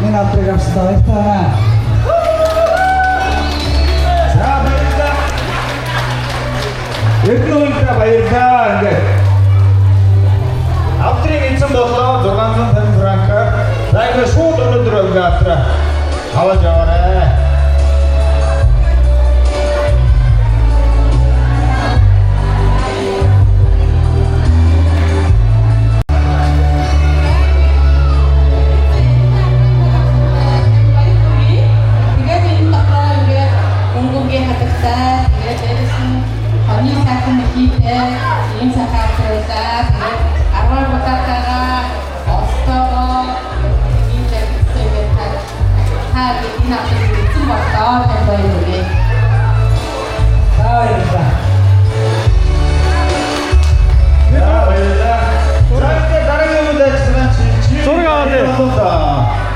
Энэ автрыг авсан баярлалаа. За баярлалаа. Эрдэнэт баярлалаа. Ингээд автрыг эзэн болоо 650 франкаар. За ингээд шууд өнөөдөр ингээд автраа аваад яваарай.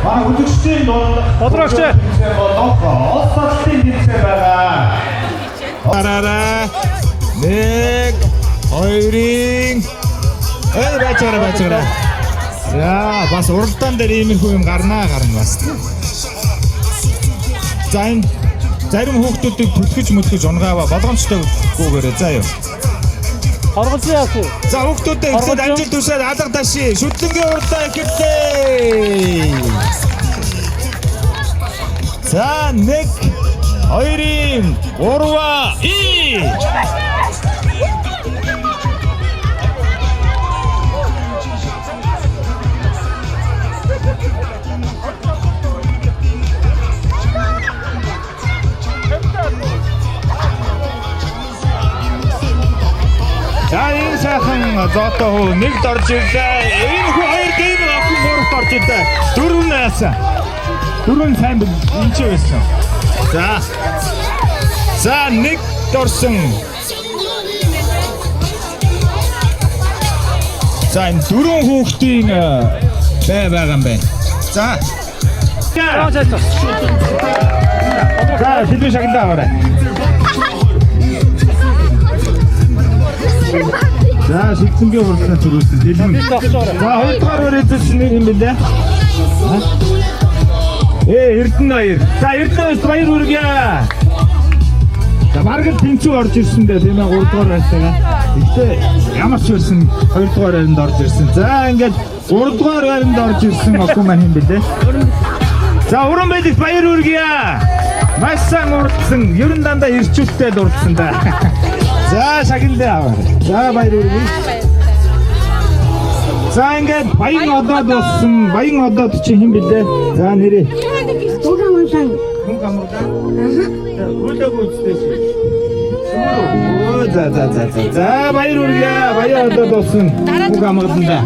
Манай үзэгчдийн дунд Бодрогч Олсолтын тэмцээн байгаа. Араараа 1 2-ын бачаараа. За бас уралдаан дээр иймэрхүү юм гарна бас. За энэ зарим хүүхдүүдийг түлхэж унгаава болгоомжтойгүйгээрээ заа юу. Хорголцоо яах вэ? За хүүхдүүдээ ихлээр амжилт хүсээд алга таши шүтлэнгийн уралдаан эхэллээ. За 1 2-ын 3-ий. За энэ сайхан зоото хөө нэгд орж ирлээ. Энэ хүү хоёр гейм авах гуравт орж ирлээ. 4 наасан. 4 сайн энэ ч байсан. За нэгд орсон. За энэ 4 хүүхдийн байгаа юм байна. За. За шилбэ шагнаа аваарай. За шигцэнгийн уралдаан төрүүлсэн. За хоёрдугаар үрээсэн юм бэлээ. Эрдэнэ 2. За Эрдэнэ 2 баяр хүргье. За бараг тэнцүү орж ирсэн дээ тийм ээ 3 дугаар байсаа. Гэхдээ ямар ч байсан 2 дугаар байранд орж ирсэн. За ингээд 3 дугаар байранд орж ирсэн охин маань юм бэлээ. За уран байлгт баяр хүргье. Маш сайн уралдсан. Ер нь дандаа ирчүүттэй уралдсан да. За шагналаа аваа. За баяр хүргье. За ингээд баян одоод болсон. Баян одоод чи хэн бэлээ? За нэрээ. Угамсан. Үлээгөө үстэй. За баяр хүргье. Баян одоод болсон. Угамгаданда.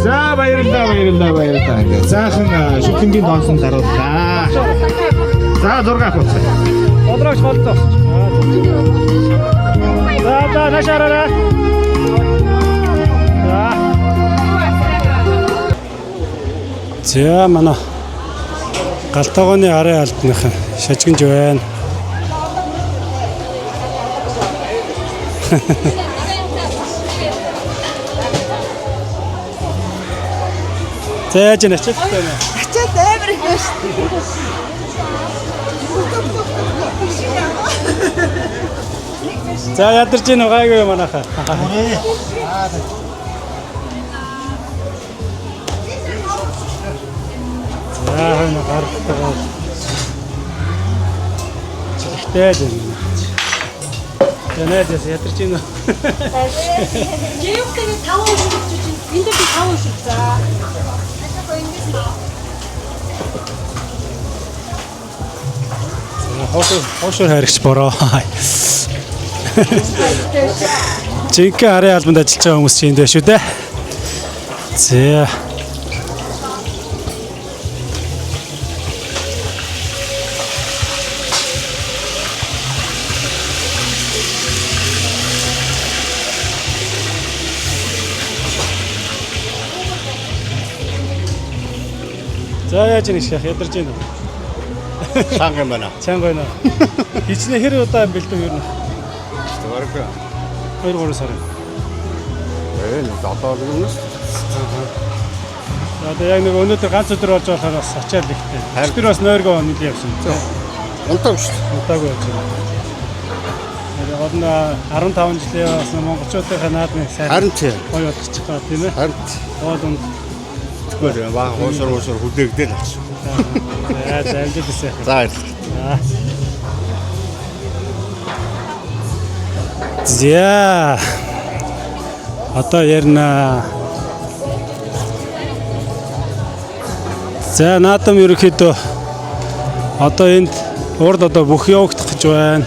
За баярлалаа. Заахан шүтлэнгийн доонсон дарууллаа. За 6 хуудас. Бодрогч болцоо. За нашаараа. За манай галтаагооны арын алдныхан шажигнж байна. Зээж нэчтэй байна. Ачаад амар их байна шүү дээ. За ядарч ийн гайгүй манайхаа. За хойно гартаа. Чигтэй дээ. Янаад ядарч ийн. Жиюхтэйгээ 5 хүн Хоошор харигч бороо. Жинхэнэ арын албанд ажиллаж байгаа хүмүүс чинь дээ шүү дээ. За. За яаж нэг шах ядарч байна уу? Чанга байна. Чанга байна. Хичнээн хэр удаа юм бэлдээ юу нэ? Бараг 2-3 сар. энэ дотоод юмс. Одоо яг нэг өнөөдөр ганц өдөр болж болохоор бас ачаал ихтэй. Тэр бас нойргоо нийлээ явсан. Унтаг шүү. Унтаагүй байж байна. Одоо 15 жилийн бас монголчуудын наадмын сайн. Харин тийм. Гоё болчих гоо тийм ээ. Харин Хоолнд тэгвэл баа хоосор хүлээгдэл авч. за амжилт хүсье. За. За. Одоо ярина. За наадам ерөөхдөө одоо энд урд одоо бүх явагдах гэж байна.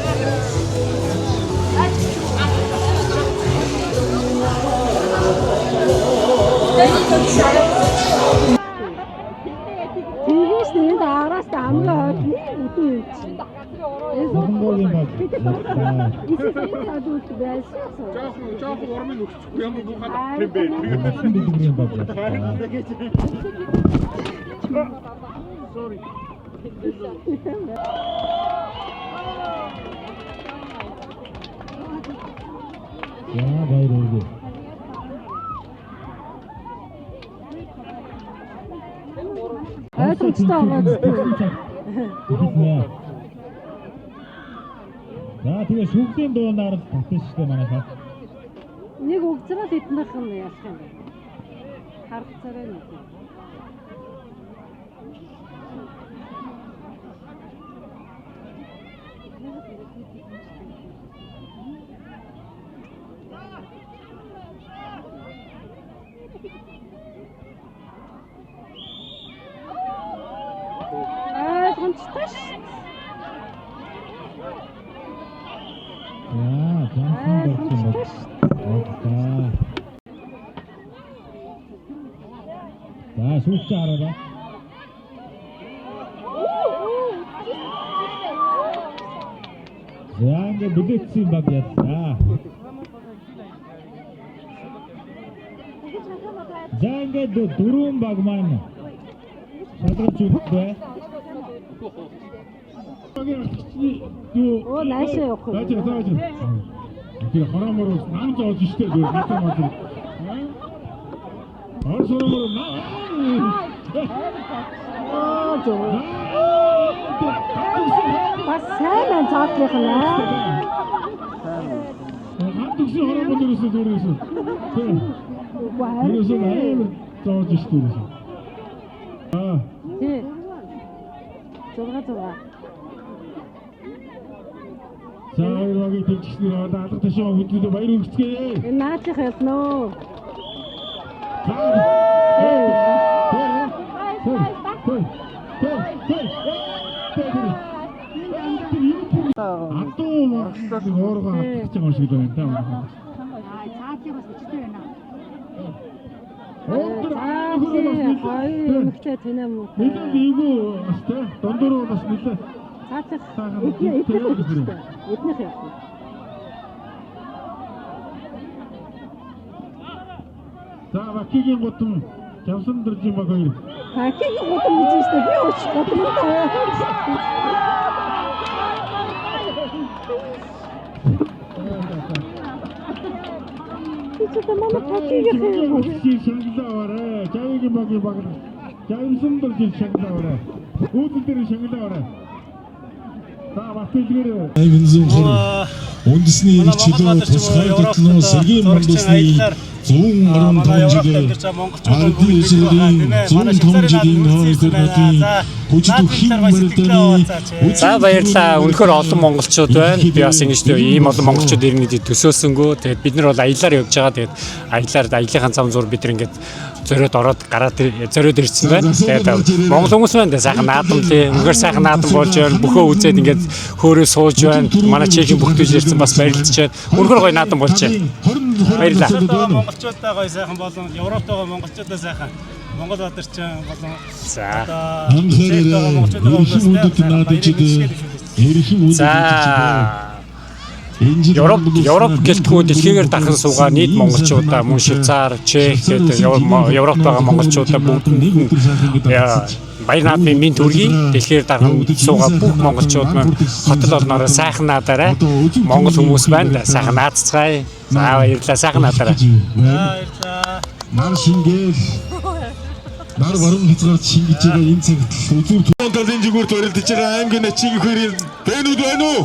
Тэгээс нэнд араас амлаа хойдны үдэн юм чи. Хөнгөгийн баг. Жоох урмын өгчихгүй юм уу хаад Тийм бэлгэрийн баг. sorry. Яа баярыг. Ойлгомжтой байгаа. За тэгээ шүглийн дуунаар татсан шүү дээ манайхаа. Нэг өгцрал эднийх нь ялах юм байна. Харцараа нэг. Ойлгомжтой ш. Яа, jangan bercanda. За шүүгч хараа. За ингэ бүлэцсэн баг яа. За ингэ дөрвөн баг маань шадрч үгүй. Оо наашаа явах юм. Тэгээ харамаар нам зоож штэ гэх хатаа мод. Орсоромор наа. Аа жоо. Бас сайн цаатлах наа. Хатгс харамаар дөрөсө дөрөсө. Дөрөсө наа зоож штэ. Аа. Тий. Зурга. За хоёрыг төвчснээр одоо алга ташаа хөдлөд баяр хүргэцгээе. Энэ наадлах ялнаа. Атуу махлал хооргоо авчих юм шиг байна та. Цаатлах бас өчтэй байна. Хоёр мөхтэй тэнэ мөн. нэгэн ийгүү бас та дондороо бас нэлээ. Цаатлах эднийх явах. За Бакигийн гутам Жавсан дөржин баг хоёр. Бакигийн гутам гэж байна шүү дээ. Би ууч гутам шанглаваарэ. Жавигийн багийн баг. Жавсан дөржин шанглаваарэ. Үүдэл дээр шанглаваарэ. За батэлгэр 820 үндэсний ирэх чөлөө тусгай татлын Сэргийн мандусны манай Европт амьдарч байгаа монголчууд бүгд манай Швейцарын За баярлалаа. Үнэхээр олон монголчууд байна. Би бас ингэж ийм олон монголчууд ирнэ гэж төсөөлсөнгөө. Тэгээд бид нар бол аяллаар явж байгаа. Тэгээд аяллахын зам зур бид нар ингэж зориод ороод гараад зориод ирсэн байна. Тэгээд монгол хүмүүс байна. Сайхан наадамлээ. Үнэхээр сайхан наадам болж байна. Бөхөө үзээд ингэж хөөрөө сууж байна. Манай чехийн бүхтэж ирсэн бас баярлж байна. Үнэхээр гоё наадам болж байна. Баярлалаа. Монголчуудаа гоё сайхан болон Европт байгаа монголчуудаа сайхан Монгол бадарчин болон Европ гэлтгүү дэлхийгээр дахин суугаа нийт монголчуудаа мөн Швейцар, Чех гэдэг Европт байгаа монголчуудаа бүгд баяр наадмын минь төргийн дэлхийгээр дахин суугаа бүх монголчууд маань хотол олноороо сайхан наадаарай. Монгол хүмүүс байна. Сайхан наадцгаая. За баярлалаа. Сайхан наадаарай. Нар шингээл нар баруун хязгаар шингэж байгаа энэ цагт үзүүр талын зүгээр төрөлдөж байгаа аймгийн начиг хөрийн бэнүүд байна уу?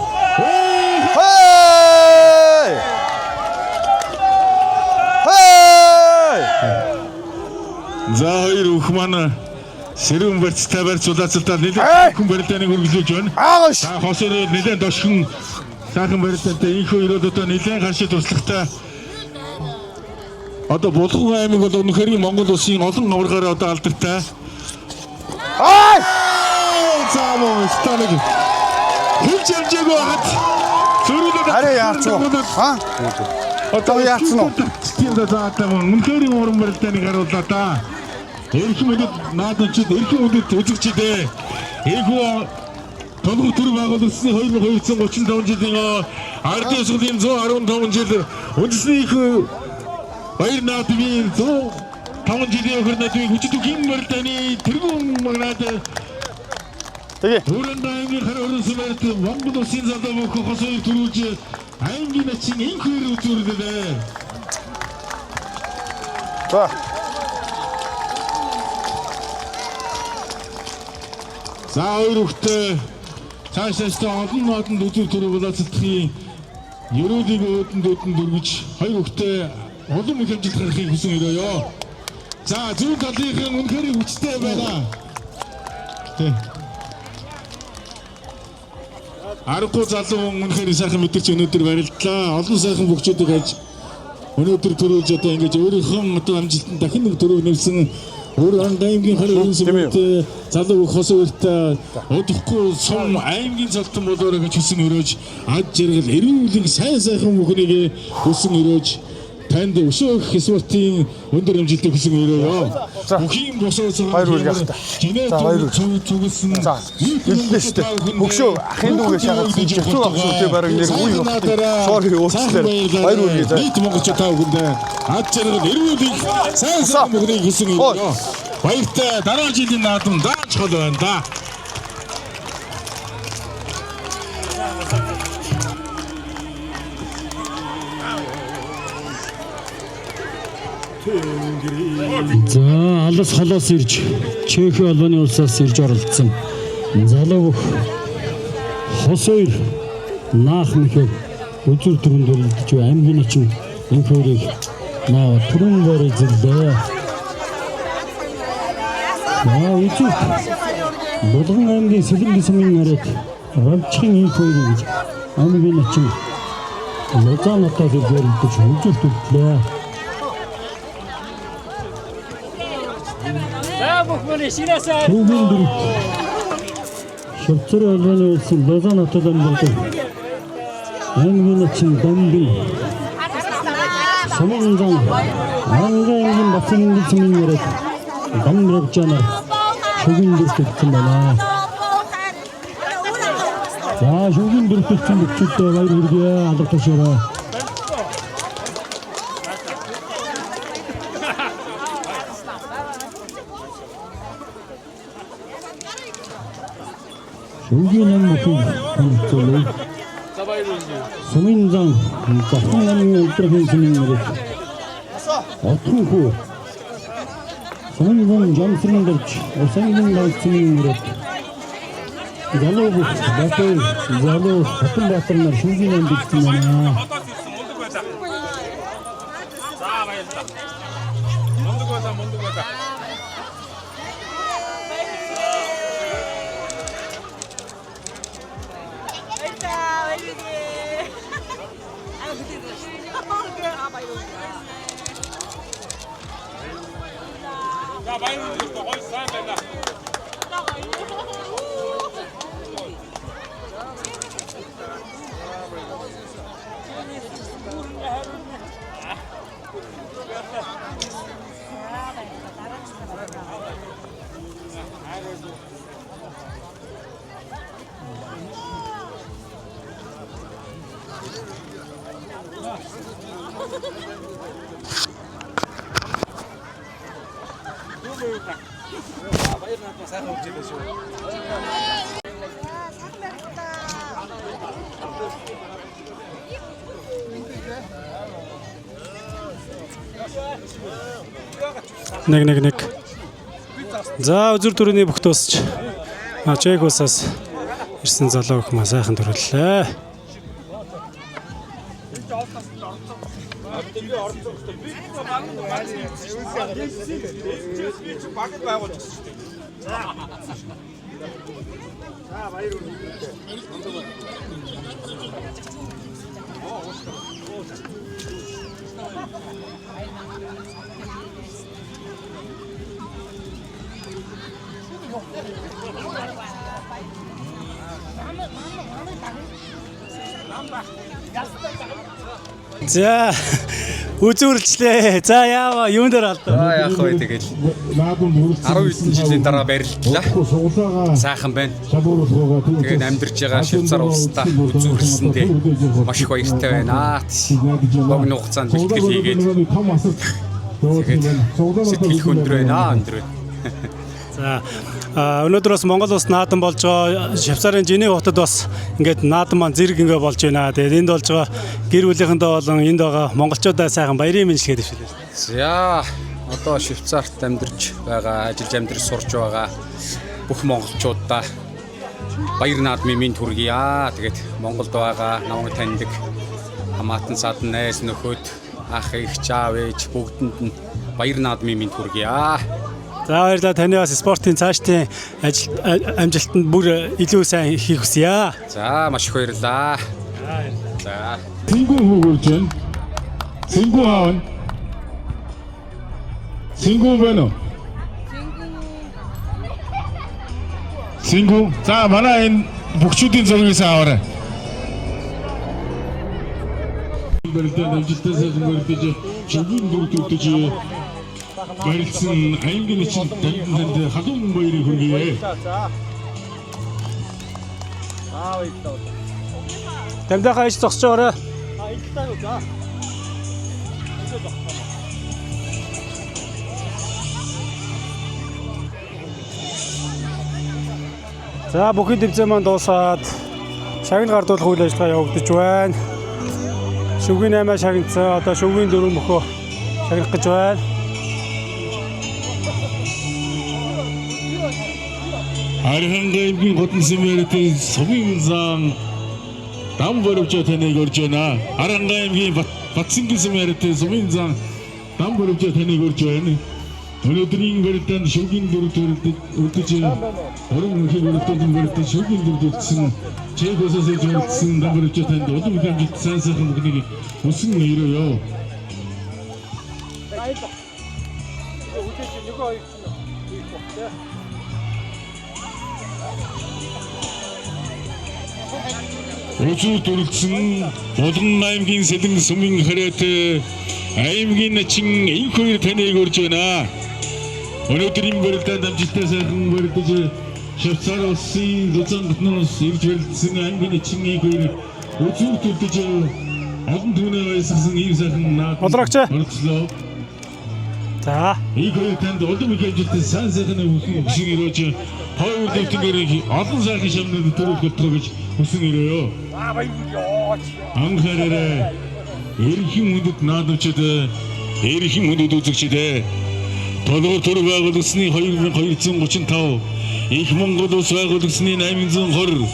За хоёр өх маань сэрүүн барьцтай барьцуулаад нэлээд хүн барилдааныг үргэлжлүүлж байна. За хосоор нэлээд дошхон сайхан барилдаантай энэ хоёроо одоо нэлээд хашид туршлагатай одоо Булган аймаг бол өнөхөр Монгол улсын олон аваргаараа одоо алдартай. Цаамаа станаг. Хэмж хэмжээг байгаад зөрүүлээд арай яарч уу? Одоо яарч нь уу? Тийм даа өнөхөр уран барилдааныг харууллаа да. Эрхэм өдөд наадчид эрхэм өдөд үзэгчдээ. Энэхүү Тоног төр байгуулсан 2235 жилийн ардын сүлийн 115 жил үндэсний их баяр наадмын 105 жилийн өхөр наадмын хүчтэй барилдааны тэргүүн магнаад Өрөнд аймгийн харин сүмэрт Монгол улсын залуу бүх хосыг төрүүлж аймгийн начин энэ хөр үзүүлдэг. За хоёр хүүхдээ цаашаа олон үзүүр төрөв болоцдохын ерөөдийг өөдөнд дөрвиж хоёр хүүхдээ олон их амжилт гаргахыг хүсэн өрөөё. За зүүн талынхан үнэхээр хүчтэй байна. Аргагүй залуу үнэхээр сайхан мэдэрч өнөөдөр барилдлаа. Олон сайхан бүгчүүдийг хаж өнөөдөр төрүүлж одоо ингэж өөрийнхөө одоо амжилтанд дахин нэг төрөв нэмсэн Өрөнд аймгийн харин сүмэт залуу хос өртөө удахгүй сум аймгийн залтан болоорой гэж хүсэн өрөөж ад жаргал эрүүлэг сайхан бүхнийг хүсэн өрөөж танд өшөөх спортын өндөр амжилтыг хүсэн өрөөё. Бүхийн босоо хоёр үйл гахта. За хоёр үйл зүгэлсэн. За хэллээ шүү дээ. Бөкшөө ахын дүүгээ шагаад зөвхөн ахсуутэй бараг нэр үе сорри уучлаарай. Хоёр үйл гэж. Нийт монголчууд таа үгэндээ ад жаргал эрүүлэг сайхан бүхнийг хүсэн өрөөё. Баяртай дараа жилийн наадам дааж хол байна да. За алс холоос ирж Чех албаны улсаас ирж оролцсон залуу хос хоёр наах мэхэр үзүр төрөнд өрөлдөж аймгийн начин энэ хоёрыг наа түрэн бороо зэлдээ. Яа үзүү Булган аймгийн Сэлэнгийн сумын нарыг рамчгийн энэ хоёрыг аймгийн начин Лозан хотод өрөлдөж үзүүр төрөлдлөө. Швейцар албаны улсын Лозан хотод амьдардаг аймгийн начин Дамбин Сумын зам аймгийн Батцгийн сумын нарыг Дамбрагчанаар шүгэн дүртэлсэн байна. За шүгэн дүртэлсэн бүчтэй баяр хүргэе алга тушаараа. Шүгэн амтын хэмжээ. Сумын зам захын аймгийн өлтрхийн сумын нарыг отхон хөө Сумын жамсрын дэрч усангийн лайцмын нэрт залуу батай залуу хатан батар нар шүгэн амжилтсан байна. За баярлалаа. Нэг. За үзүр төрөний бүх тусч Чехосоос ирсэн залуу их сайхан төрөллөө. За үзүүлчлээ. За яава юун дээр алдаа. Яг бай тэгэл 19 жилийн дараа барилдлаа. Сайхан байна. Тэгээд амьдарч байгаа Швейцар улстай үзүүлсэндээ маш их баяртай байна. Богино хугацаанд бэлтгэл хийгээд тэгээд сэтгэл өндөр байна. За өнөөдөр бас Монгол улс наадам болж байгаа. Швейцарын Женев хотод бас ингээд наадам маань зэрэг ингээд болж байна. Тэгээд энд болж байгаа гэр бүлийнхэндээ болон энд байгаа монголчуудаа сайхан баярын мэндчилгээд дэвшүүлээ. За одоо Швейцарт амьдарч байгаа, ажиллаж амьдарч сурч байгаа бүх монголчуудаа баяр наадмын мэнд хүргье. Тэгээд Монголд байгаа намайг таньдаг хамаатан садан найз нөхөд ах их чаав ээж бүгдэнд нь баяр наадмын мэнд хүргье. За баярлалаа таны бас спортын цаашдын амжилтанд бүр илүү сайн хийх хүсье. За маш их баярлалаа. За. Сингүү хөгөрж байна. Сингүү аав. Сингүү байна уу? Сингүү. За манай энэ бүгчүүдийн зургийг аваарай. Бэрдэн амжилттай сайхан мөрдөж чиглэн дүртүүлж барилсан аймгийн чинь танд халуун баярыг хүргэе. Тамдаа ич зогсож байгаарай. За бүхий тэмцээн маань дуусаад шагнал гардуулах үйл ажиллагаа явагдаж байна. Шүггийн 8 шагнацсан одоо шүггийн 4 мөхөө шагнах гэж байна. Архангаймгийн хотын сэмэрэтийн сувын зам дам борөвч таныг урьж байна. Архангаймгийн Батсингийн сэмэрэтийн сувын зам дам борөвч таныг урьж байна. Өнөөдрийн барилдаанд шүггийн дөрөв төрөлдөж орон мөхийг өрөвдөж барилдад шүггийн дөрөв төрөлдсөн Чехосоос ирсэн дам борөвч танд улам их амжилт сайн сайхан бүхнийг хүсэн өрөөё. Өчигдөр төрөлдсөн Булган аймгийн Сэлэн сумын харьяат аймгийн чин их хоёр таныг урьж байна. Өнөөдрийн барилдаанд амжилттай сайхан барилдаж Швейцар улсын Лузан хотноос ирж барилдсан аймгийн чин их хоёр өчигдөр төрөлдөж олон түүнээ баясгасан ийм сайхан болрогчлоо. За их хоёр танд улам их амжилттай сайн сайхан хүсэн өрөөж хоёр дэвтгэрийг олон сайхан шамнууд төрүүлэх болтгоо гэж хүсэн өрөөё. Анхаараарай. Эрхэм хүндэт наадамчид эрхэм хүндэт үзэгчдээ толгой төр байгуулсны 2235 их Монгол улс байгуулсны 820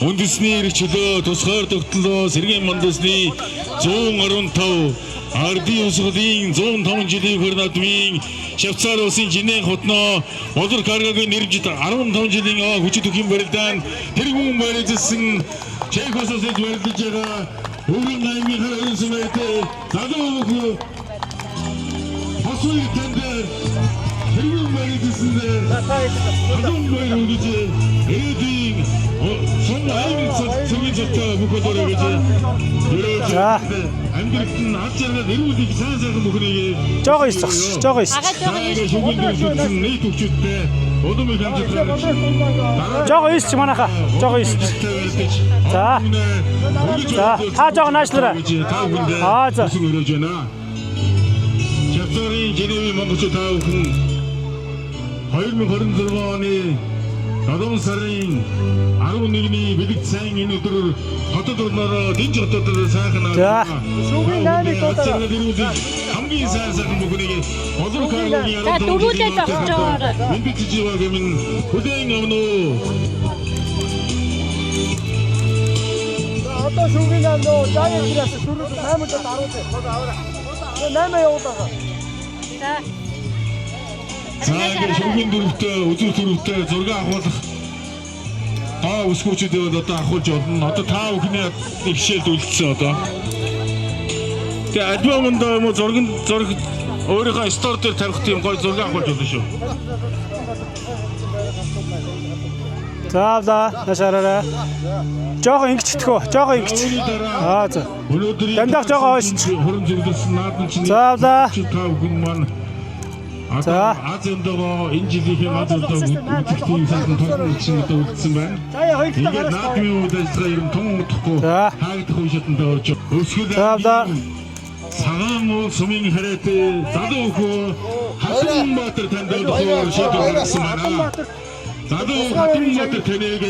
үндэсний эрх чөлөө тусгаар тогтнолоо сэргийн мандасны 115 ардын усгын 105 жилийн хөр наадмын Швейцар улсын Женев хотноо Болор Каргагийн нэрмжид 15 жилийн хүчит хөхийн барилдаанд тэргүүн барилдсан Чехосоос барилдаж байгаа Өргөн аймгийн харин сумайтай залуу хосгүй танд тэргүүн барилдсан Халуун баяр үргэж ирээдүйн сон аймаг цэгийн зөвтэй бүхэлдээ гэж амьдралд нь ад жаргал эрүүлэх сайн бүхнийг Жого ис зогс. Жого ис. нийт хүчтэй удам их хамтлагаар Жого ис манайха. Жого ис. За. Та жого наашлаарай. За. өрөөж байна. Чавцарын Женевийн монголчууд та бүхэн 2026 оны 7 сарын 11-ний бэлэг сайн энэ өдөр хотод орнороо дэнж хотодор сайхан Шүүгийн 8-ыг дуудаа. хамгийн сайн бүхнийг олонх харгууны дөрүүлээ зогсож байгаарай. мэдээж байгаа юм хүлээн авна уу. Одоо шүүгийн 8 нөө жаагийн гэрээс дөрөв 8-д 10. 8 явуулаа. За шүүгийн дөрөвтэй үзүүр төрөвтэй зураг авахлах өсгөөчдөд одоо авахулж болно. Одоо та бүхний ихшээлд үлдсэн одоо. Тэгээ альбомонд юм уу зураг өөрийнхөө стор дээр тавих тийм гоё зураг авахулж болно шүү. За нашаараа. Жого ингэчихдэггүй. Жого ингэч. За. Дамжаах жого хойш. Хөрөн зөвлөсөн наадмын чинь. За. Та бүхэн маань За Азиндоо энэ жилийн Азиндоо үзүүлэлтийн сайхан тусгай чинь одоо үлдсэн байна. Тэгээд наадмын удирдлага ер нь том утгагүй хаагдах үе шатанд орж өсгөл цагаан уу сумын хараатай залуу хөө Хасан Баатар танд өөр шийдвэр гаргасан байна. Залуу Хасан Баатар таныг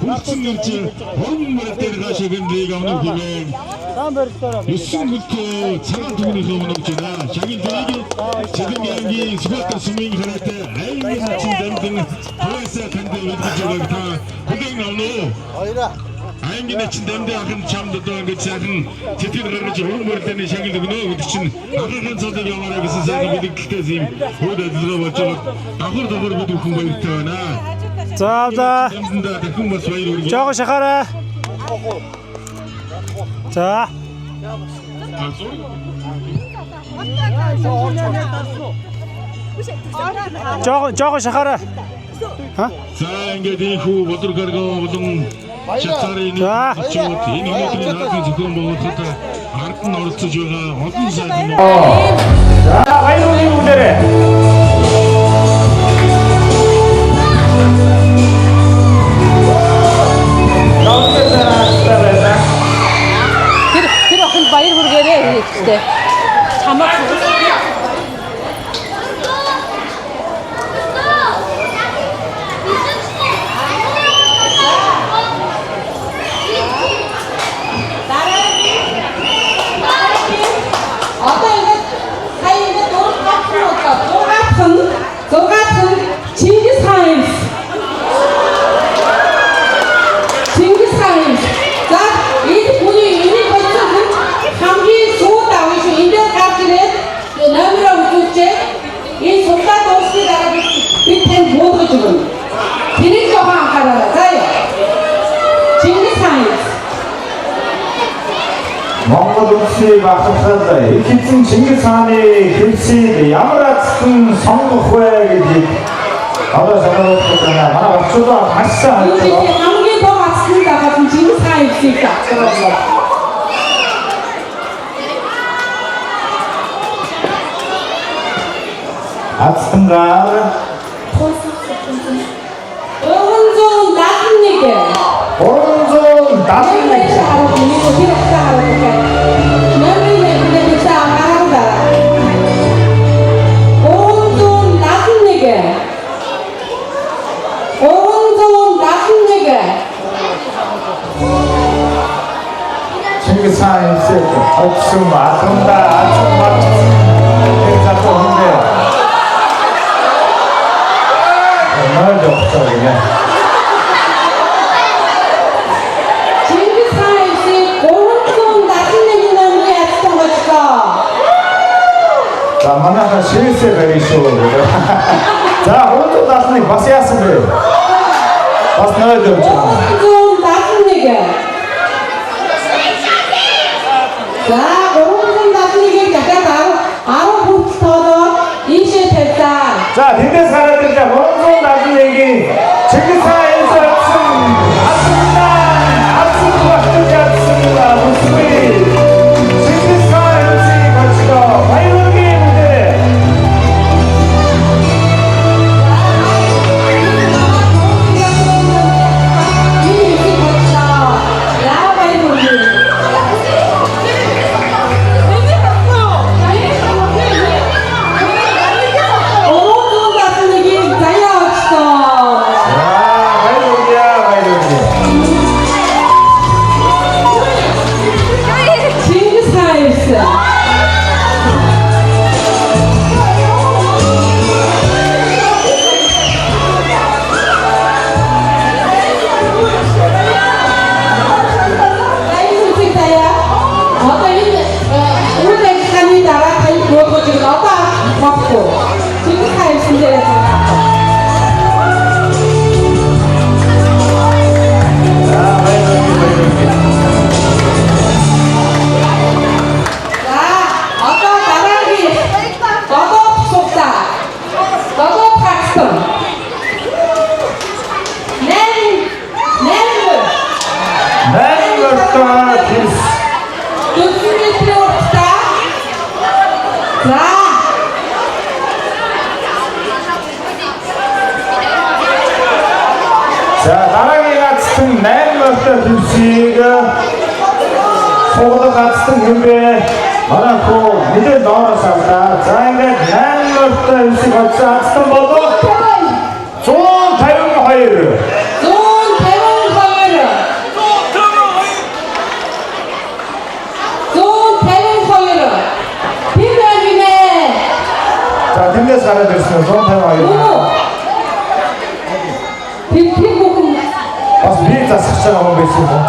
хүлцэн ирж хорон мөр дээр гашиг эндийг авах хэмээн. Юусэн гүтээ цагаан түүнийг өмнөж байна. Шагин тэрийг Чигмянгийн спортер сумын хараатай аймаг чинь дамжин хойсоо танд үлдэж байгааг та хүлээн авна уу? Хоёроо. Аймгийн чинь дамжин ахын чамд одоо ингэж сайхан тэтгэл гаргаж хорон мөр дээр шагин өгнө гэдэг чинь ахын цодыг яваарай гэсэн сайхан мэдээлэлтэй юм. Хөөд ажиллагаа болж байгаа. Давхар бид бүхэн баяртай байна. За. Жого шахаарай. За. Жого шахаарай. За ингээд энэ хүү бодөр гаргаа болон шатарын чууд энэ өнөөдрийн наадмын зөвхөн болгоход ард нь оролцож байгаа олон сайхан. За баярын үлээрээ. Тэр охин баяр хүргээрээ хэлжтэй. Чамаа Монгол улсыг бахархад их эзэн Чингис хааны хэмсийг ямар азтан сонгох вэ гэдгийг одоо сануулж байна. Манай орчуудаа маш сайн хэлж байна. хамгийн том азтан дагаад Чингис хаан хэмсийг авчихсан. Азтангаар 341. Чингис хаан хэмсийг авчихсан Азтангаа азмат тэр залуу хүнээ. Манай доктор манайха шивсээ барих шүү. За хөөд дасныг бас яасан бэ? Бас нойд өгч байна. 371. За 371-ийг дахиад 10 хүртэл тоолоо ийшээ тавьлаа. За тэндээс хараад баярлалаа. 371-ийн Чингис хаанаас авсан атсан багтаж авсан үсвээ. Чингис хаанаас гацгаа баяргийн үдээ. За дараагийн гацтан 8 мөртөө хөвсийг суулгах гацтан хэмбэ манай хөө мэдээ доороос авлаа. За ингээд 8 мөртөө хөвсийг олсон гацтан болов 152. 152. За тэндээс гараад ирсэн 152. Бас би засах чагаа юм байсан юм.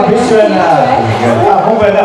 Биш байна. Мөн байна.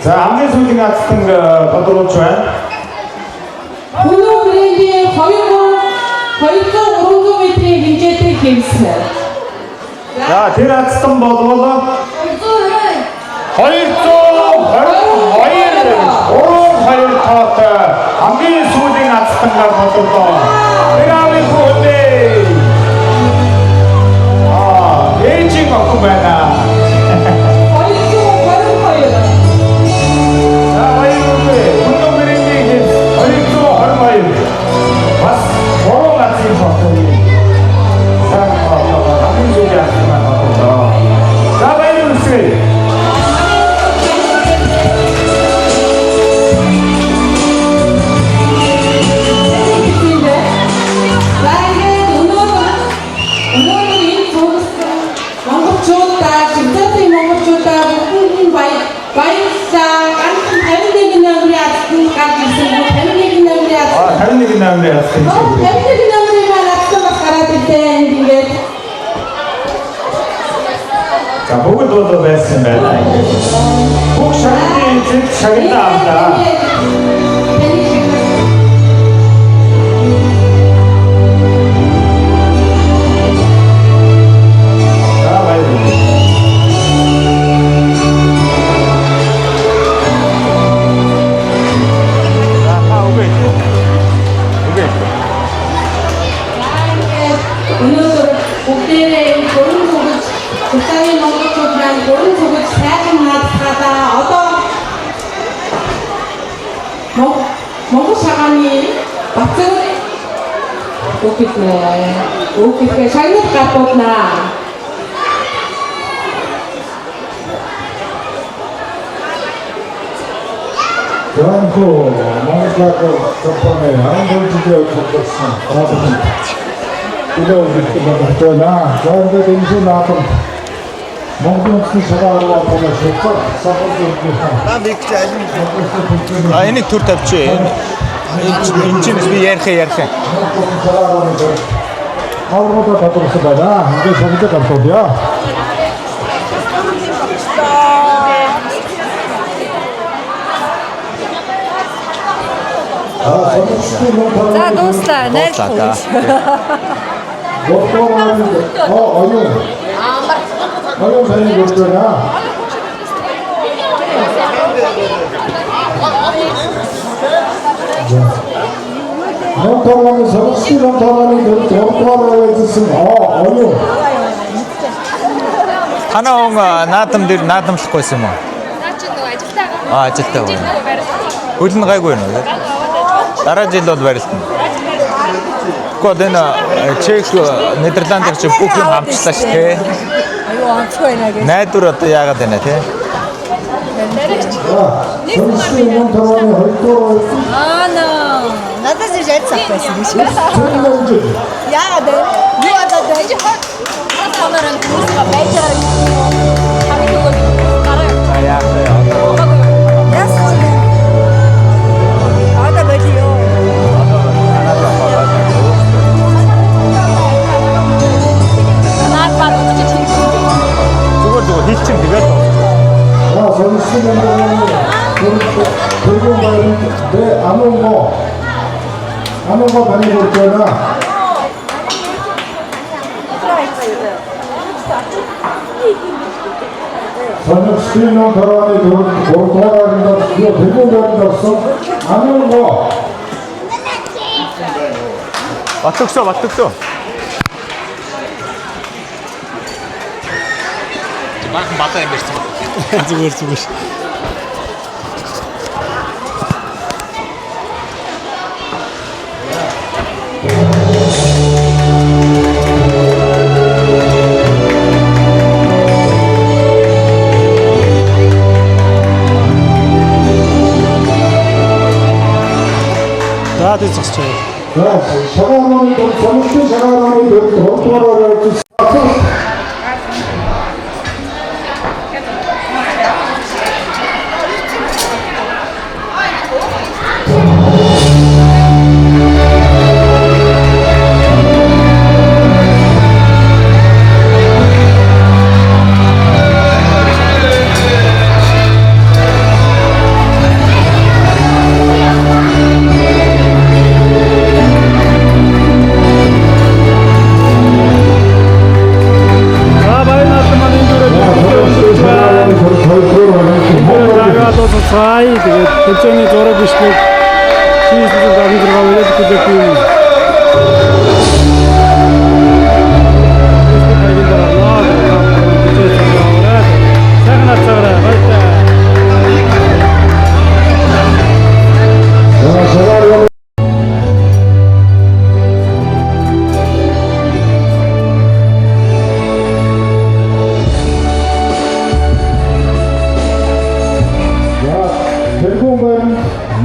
За хамгийн сүүлийн гацтан бодруулж байна. Хүнүү брендийн 200-300 метрийн хэмжээтэй хэмсэн. За тэр гацтан болвол 222 тоотой хамгийн сүүлийн гацтангаар бодлоо. Тэрний хөөдөө. Ээжийн охин байна. За бүгд бол байсан байна. Бүх шагнын эзэд шагнаа авлаа. За баярлалаа. Бацаа Үгтэй шагнал гатуулнаа. Янко Монголд компани англитэй ажилласан. Илээ үгтэй байна. Зөндөө энэ наатан Монголын шагаалаа pomoc шуцаа сахалт А энийг төр тавьчих. Энэ чинь би ярих. Аврагда татварсан байна. Ингээд шагнал гартуулъя. За дуслаа, найрлаа. Аюу таны գործона. Нотоланы савсгийн нотоланы дөрвөр байсан. Аюу. Танаа наадам дээр наадамлахгүйсэн юм уу? Наа чи нөгөө ажилтаа. Ажилтаа байна. Хөл нь гайгүй нөө. Дараа жил бол барилтна. Гэхдээ энэ Чех, Нидерландын чи бүх юм хамтлаа шүү дээ. Аюу онцгой байна гэж. Найдвар одоо яагаад байна те? Надад ч ярьсан байсан гэж. Яагаад вэ? Юу одоо байж камерын дүүсга байж хамиг өгөөд гараа. Яасан. Одоо бэлиё. Зүгээр хийчих юм тэгээд. 아무거 많이 볼거나 저녁 스크린은 돌아가니 돌아가는다 대고 가는다 아무거 맞뚝서 맞다 임эрсэн. Зүгээр. За тэцэгч. 샤가노니 점수 샤가노니 돌아가는 Цай тэгээд төвчний зураг бичлэг хийсэн гэдэг амжилт өгөх юм.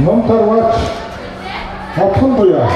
Номтарвач Хапхундуя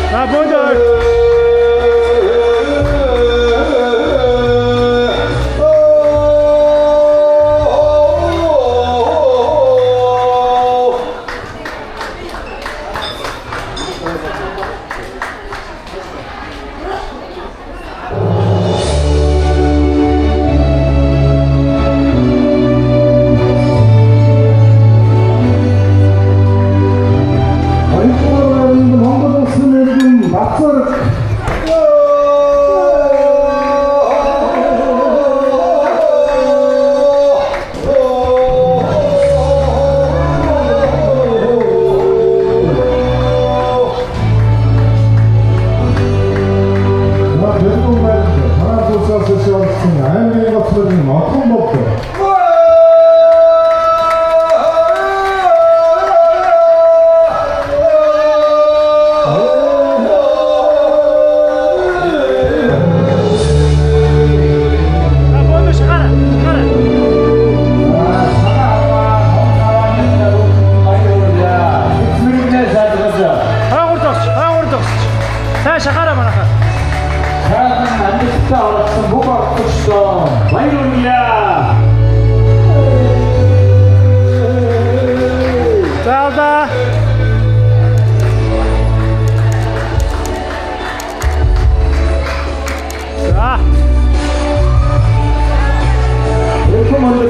За бөөдөө Монгол улсын иргэн Бацар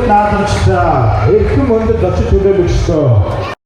наадамчлаа эрхэм хүндэт очиж хүлээлгэж өгсөн.